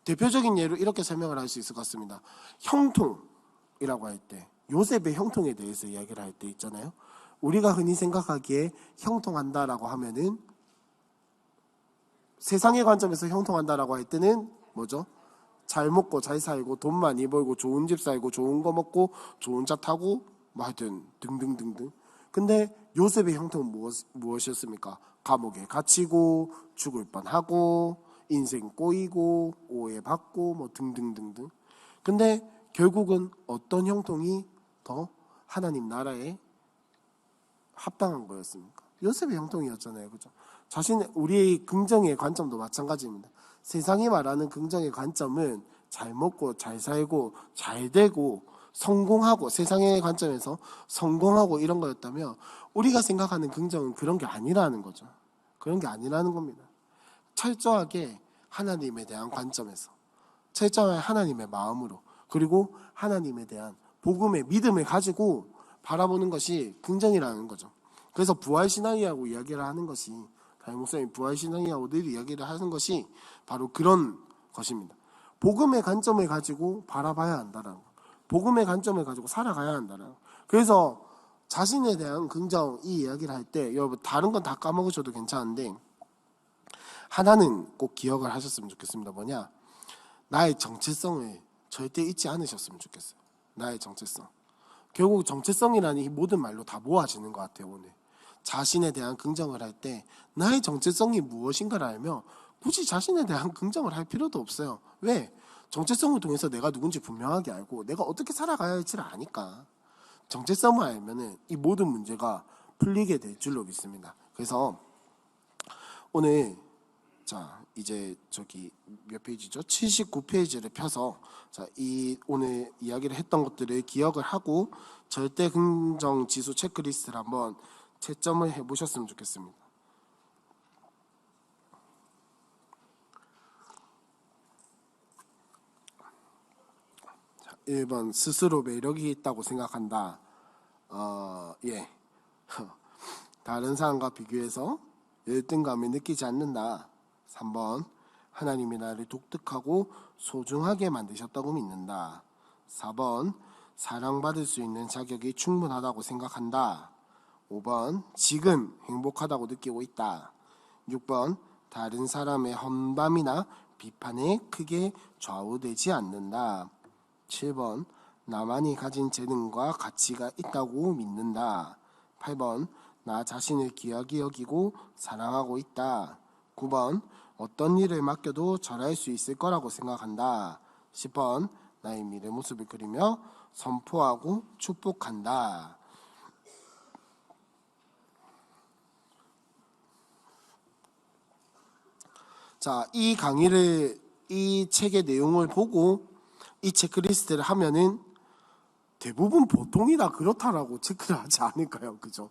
대표적인 예로 이렇게 설명을 할 수 있을 것 같습니다. 형통이라고 할 때, 요셉의 형통에 대해서 이야기를 할 때 있잖아요. 우리가 흔히 생각하기에 형통한다라고 하면은, 세상의 관점에서 형통한다라고 할 때는 뭐죠? 잘 먹고 잘 살고 돈 많이 벌고 좋은 집 살고 좋은 거 먹고 좋은 차 타고 뭐 하여튼 등등등등. 근데 요셉의 형통은 무엇이었습니까? 감옥에 갇히고 죽을 뻔하고 인생 꼬이고 오해받고 뭐 등등등등. 근데 결국은 어떤 형통이 더 하나님 나라에 합당한 거였습니까? 요셉의 형통이었잖아요. 그죠? 우리의 긍정의 관점도 마찬가지입니다. 세상이 말하는 긍정의 관점은 잘 먹고 잘 살고 잘 되고 성공하고, 세상의 관점에서 성공하고 이런 거였다면 우리가 생각하는 긍정은 그런 게 아니라는 거죠. 그런 게 아니라는 겁니다. 철저하게 하나님에 대한 관점에서, 철저하게 하나님의 마음으로, 그리고 하나님에 대한 복음의 믿음을 가지고 바라보는 것이 긍정이라는 거죠. 그래서 부활신앙이라고 이야기를 하는 것이, 담임 목사님 부활신앙이라고 늘 이야기를 하는 것이 바로 그런 것입니다. 복음의 관점을 가지고 바라봐야 한다라는 거, 복음의 관점을 가지고 살아가야 한다라는 거. 그래서 자신에 대한 긍정 이 이야기를 할 때 여러분 다른 건 다 까먹으셔도 괜찮은데 하나는 꼭 기억을 하셨으면 좋겠습니다. 뭐냐? 나의 정체성을 절대 잊지 않으셨으면 좋겠어요. 나의 정체성. 결국 정체성이라는 이 모든 말로 다 모아지는 것 같아요. 오늘 자신에 대한 긍정을 할 때 나의 정체성이 무엇인가를 알면 굳이 자신에 대한 긍정을 할 필요도 없어요. 왜? 정체성을 통해서 내가 누군지 분명하게 알고 내가 어떻게 살아가야 할지를 아니까. 정체성을 알면은 이 모든 문제가 풀리게 될 줄로 믿습니다. 그래서 오늘 자 이제 저기 몇 페이지죠? 79페이지를 펴서 자 이 오늘 이야기를 했던 것들을 기억을 하고 절대 긍정 지수 체크리스트를 한번 채점을 해보셨으면 좋겠습니다. 자, 1번 스스로 매력이 있다고 생각한다. 예. 다른 사람과 비교해서 열등감을 느끼지 않는다. 3번 하나님이 나를 독특하고 소중하게 만드셨다고 믿는다. 4번 사랑받을 수 있는 자격이 충분하다고 생각한다. 5번 지금 행복하다고 느끼고 있다. 6번 다른 사람의 험담이나 비판에 크게 좌우되지 않는다. 7번 나만이 가진 재능과 가치가 있다고 믿는다. 8번 나 자신을 귀하게 여기고 사랑하고 있다. 9번 어떤 일을 맡겨도 잘할 수 있을 거라고 생각한다. 10번 나의 미래 모습을 그리며 선포하고 축복한다. 자, 이 강의를 이 책의 내용을 보고 이 체크리스트를 하면은 대부분 보통이 다 그렇다라고 체크를 하지 않을까요? 그죠?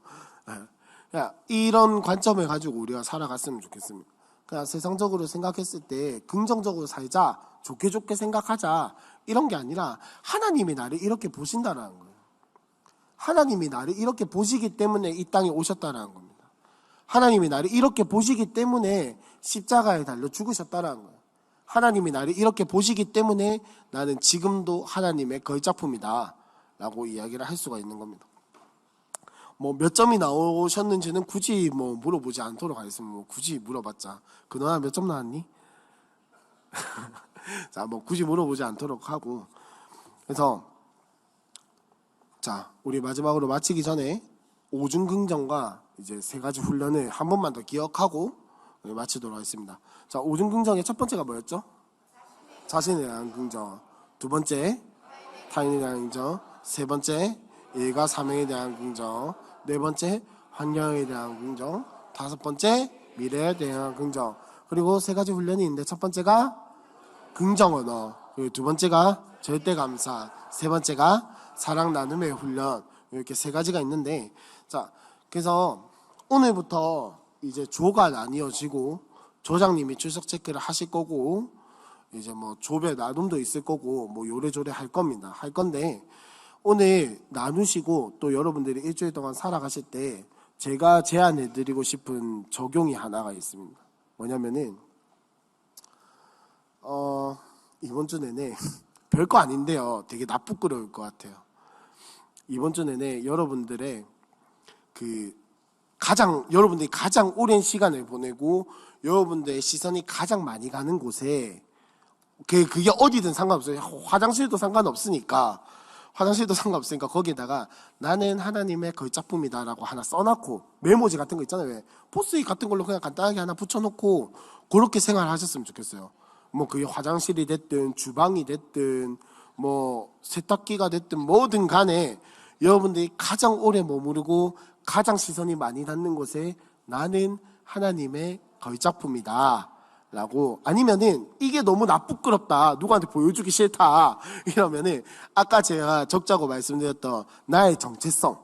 그냥 이런 관점을 가지고 우리가 살아갔으면 좋겠습니다. 그냥 세상적으로 생각했을 때 긍정적으로 살자, 좋게 좋게 생각하자 이런 게 아니라 하나님이 나를 이렇게 보신다라는 거예요. 하나님이 나를 이렇게 보시기 때문에 이 땅에 오셨다라는 겁니다. 하나님이 나를 이렇게 보시기 때문에 십자가에 달려 죽으셨다라는 거예요. 하나님이 나를 이렇게 보시기 때문에 나는 지금도 하나님의 걸작품이다 라고 이야기를 할 수가 있는 겁니다. 뭐 몇 점이 나오셨는지는 굳이 뭐 물어보지 않도록 하겠습니다. 뭐 굳이 물어봤자 그동안 몇 점 나왔니? 자, 뭐 굳이 물어보지 않도록 하고 그래서 자 우리 마지막으로 마치기 전에 오중 긍정과 이제 세 가지 훈련을 한 번만 더 기억하고 마치도록 하겠습니다. 자, 오중 긍정의 첫 번째가 뭐였죠? 자신에 대한 긍정. 두 번째 타인에 대한 긍정. 세 번째 일과 사명에 대한 긍정. 네 번째 환경에 대한 긍정. 다섯 번째 미래에 대한 긍정. 그리고 세 가지 훈련이 있는데 첫 번째가 긍정 언어, 그리고 두 번째가 절대 감사, 세 번째가 사랑 나눔의 훈련. 이렇게 세 가지가 있는데 자 그래서 오늘부터 이제 조가 나뉘어지고 조장님이 출석 체크를 하실 거고 이제 뭐 조별 나눔도 있을 거고 뭐 요래조래 할 겁니다. 할 건데 오늘 나누시고 또 여러분들이 일주일 동안 살아가실 때 제가 제안해 드리고 싶은 적용이 하나가 있습니다. 뭐냐면은 이번 주 내내 별거 아닌데요. 되게 나쁘끄러울 것 같아요. 이번 주 내내 여러분들의 여러분들이 가장 오랜 시간을 보내고 여러분들의 시선이 가장 많이 가는 곳에 그게 어디든 상관없어요. 화장실도 상관없으니까 거기에다가 나는 하나님의 걸작품이다라고 하나 써놓고 메모지 같은 거 있잖아요. 왜? 포스트잇 같은 걸로 그냥 간단하게 하나 붙여놓고 그렇게 생활하셨으면 좋겠어요. 뭐 그게 화장실이 됐든 주방이 됐든 뭐 세탁기가 됐든 뭐든 간에 여러분들이 가장 오래 머무르고 가장 시선이 많이 닿는 곳에 나는 하나님의 걸작품이다 라고 아니면은 이게 너무 나쁘끄럽다 누구한테 보여주기 싫다 이러면은 아까 제가 적자고 말씀드렸던 나의 정체성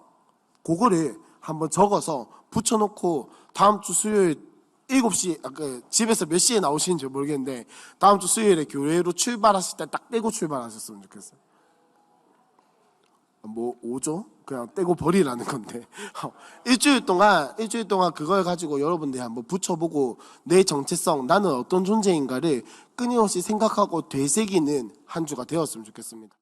그거를 한번 적어서 붙여놓고 다음 주 수요일 7시 집에서 몇 시에 나오시는지 모르겠는데 다음 주 수요일에 교회로 출발하실 때 딱 떼고 출발하셨으면 좋겠어요. 뭐 5조? 그냥 떼고 버리라는 건데 일주일 동안 그걸 가지고 여러분들이 한번 붙여보고 내 정체성 나는 어떤 존재인가를 끊임없이 생각하고 되새기는 한 주가 되었으면 좋겠습니다.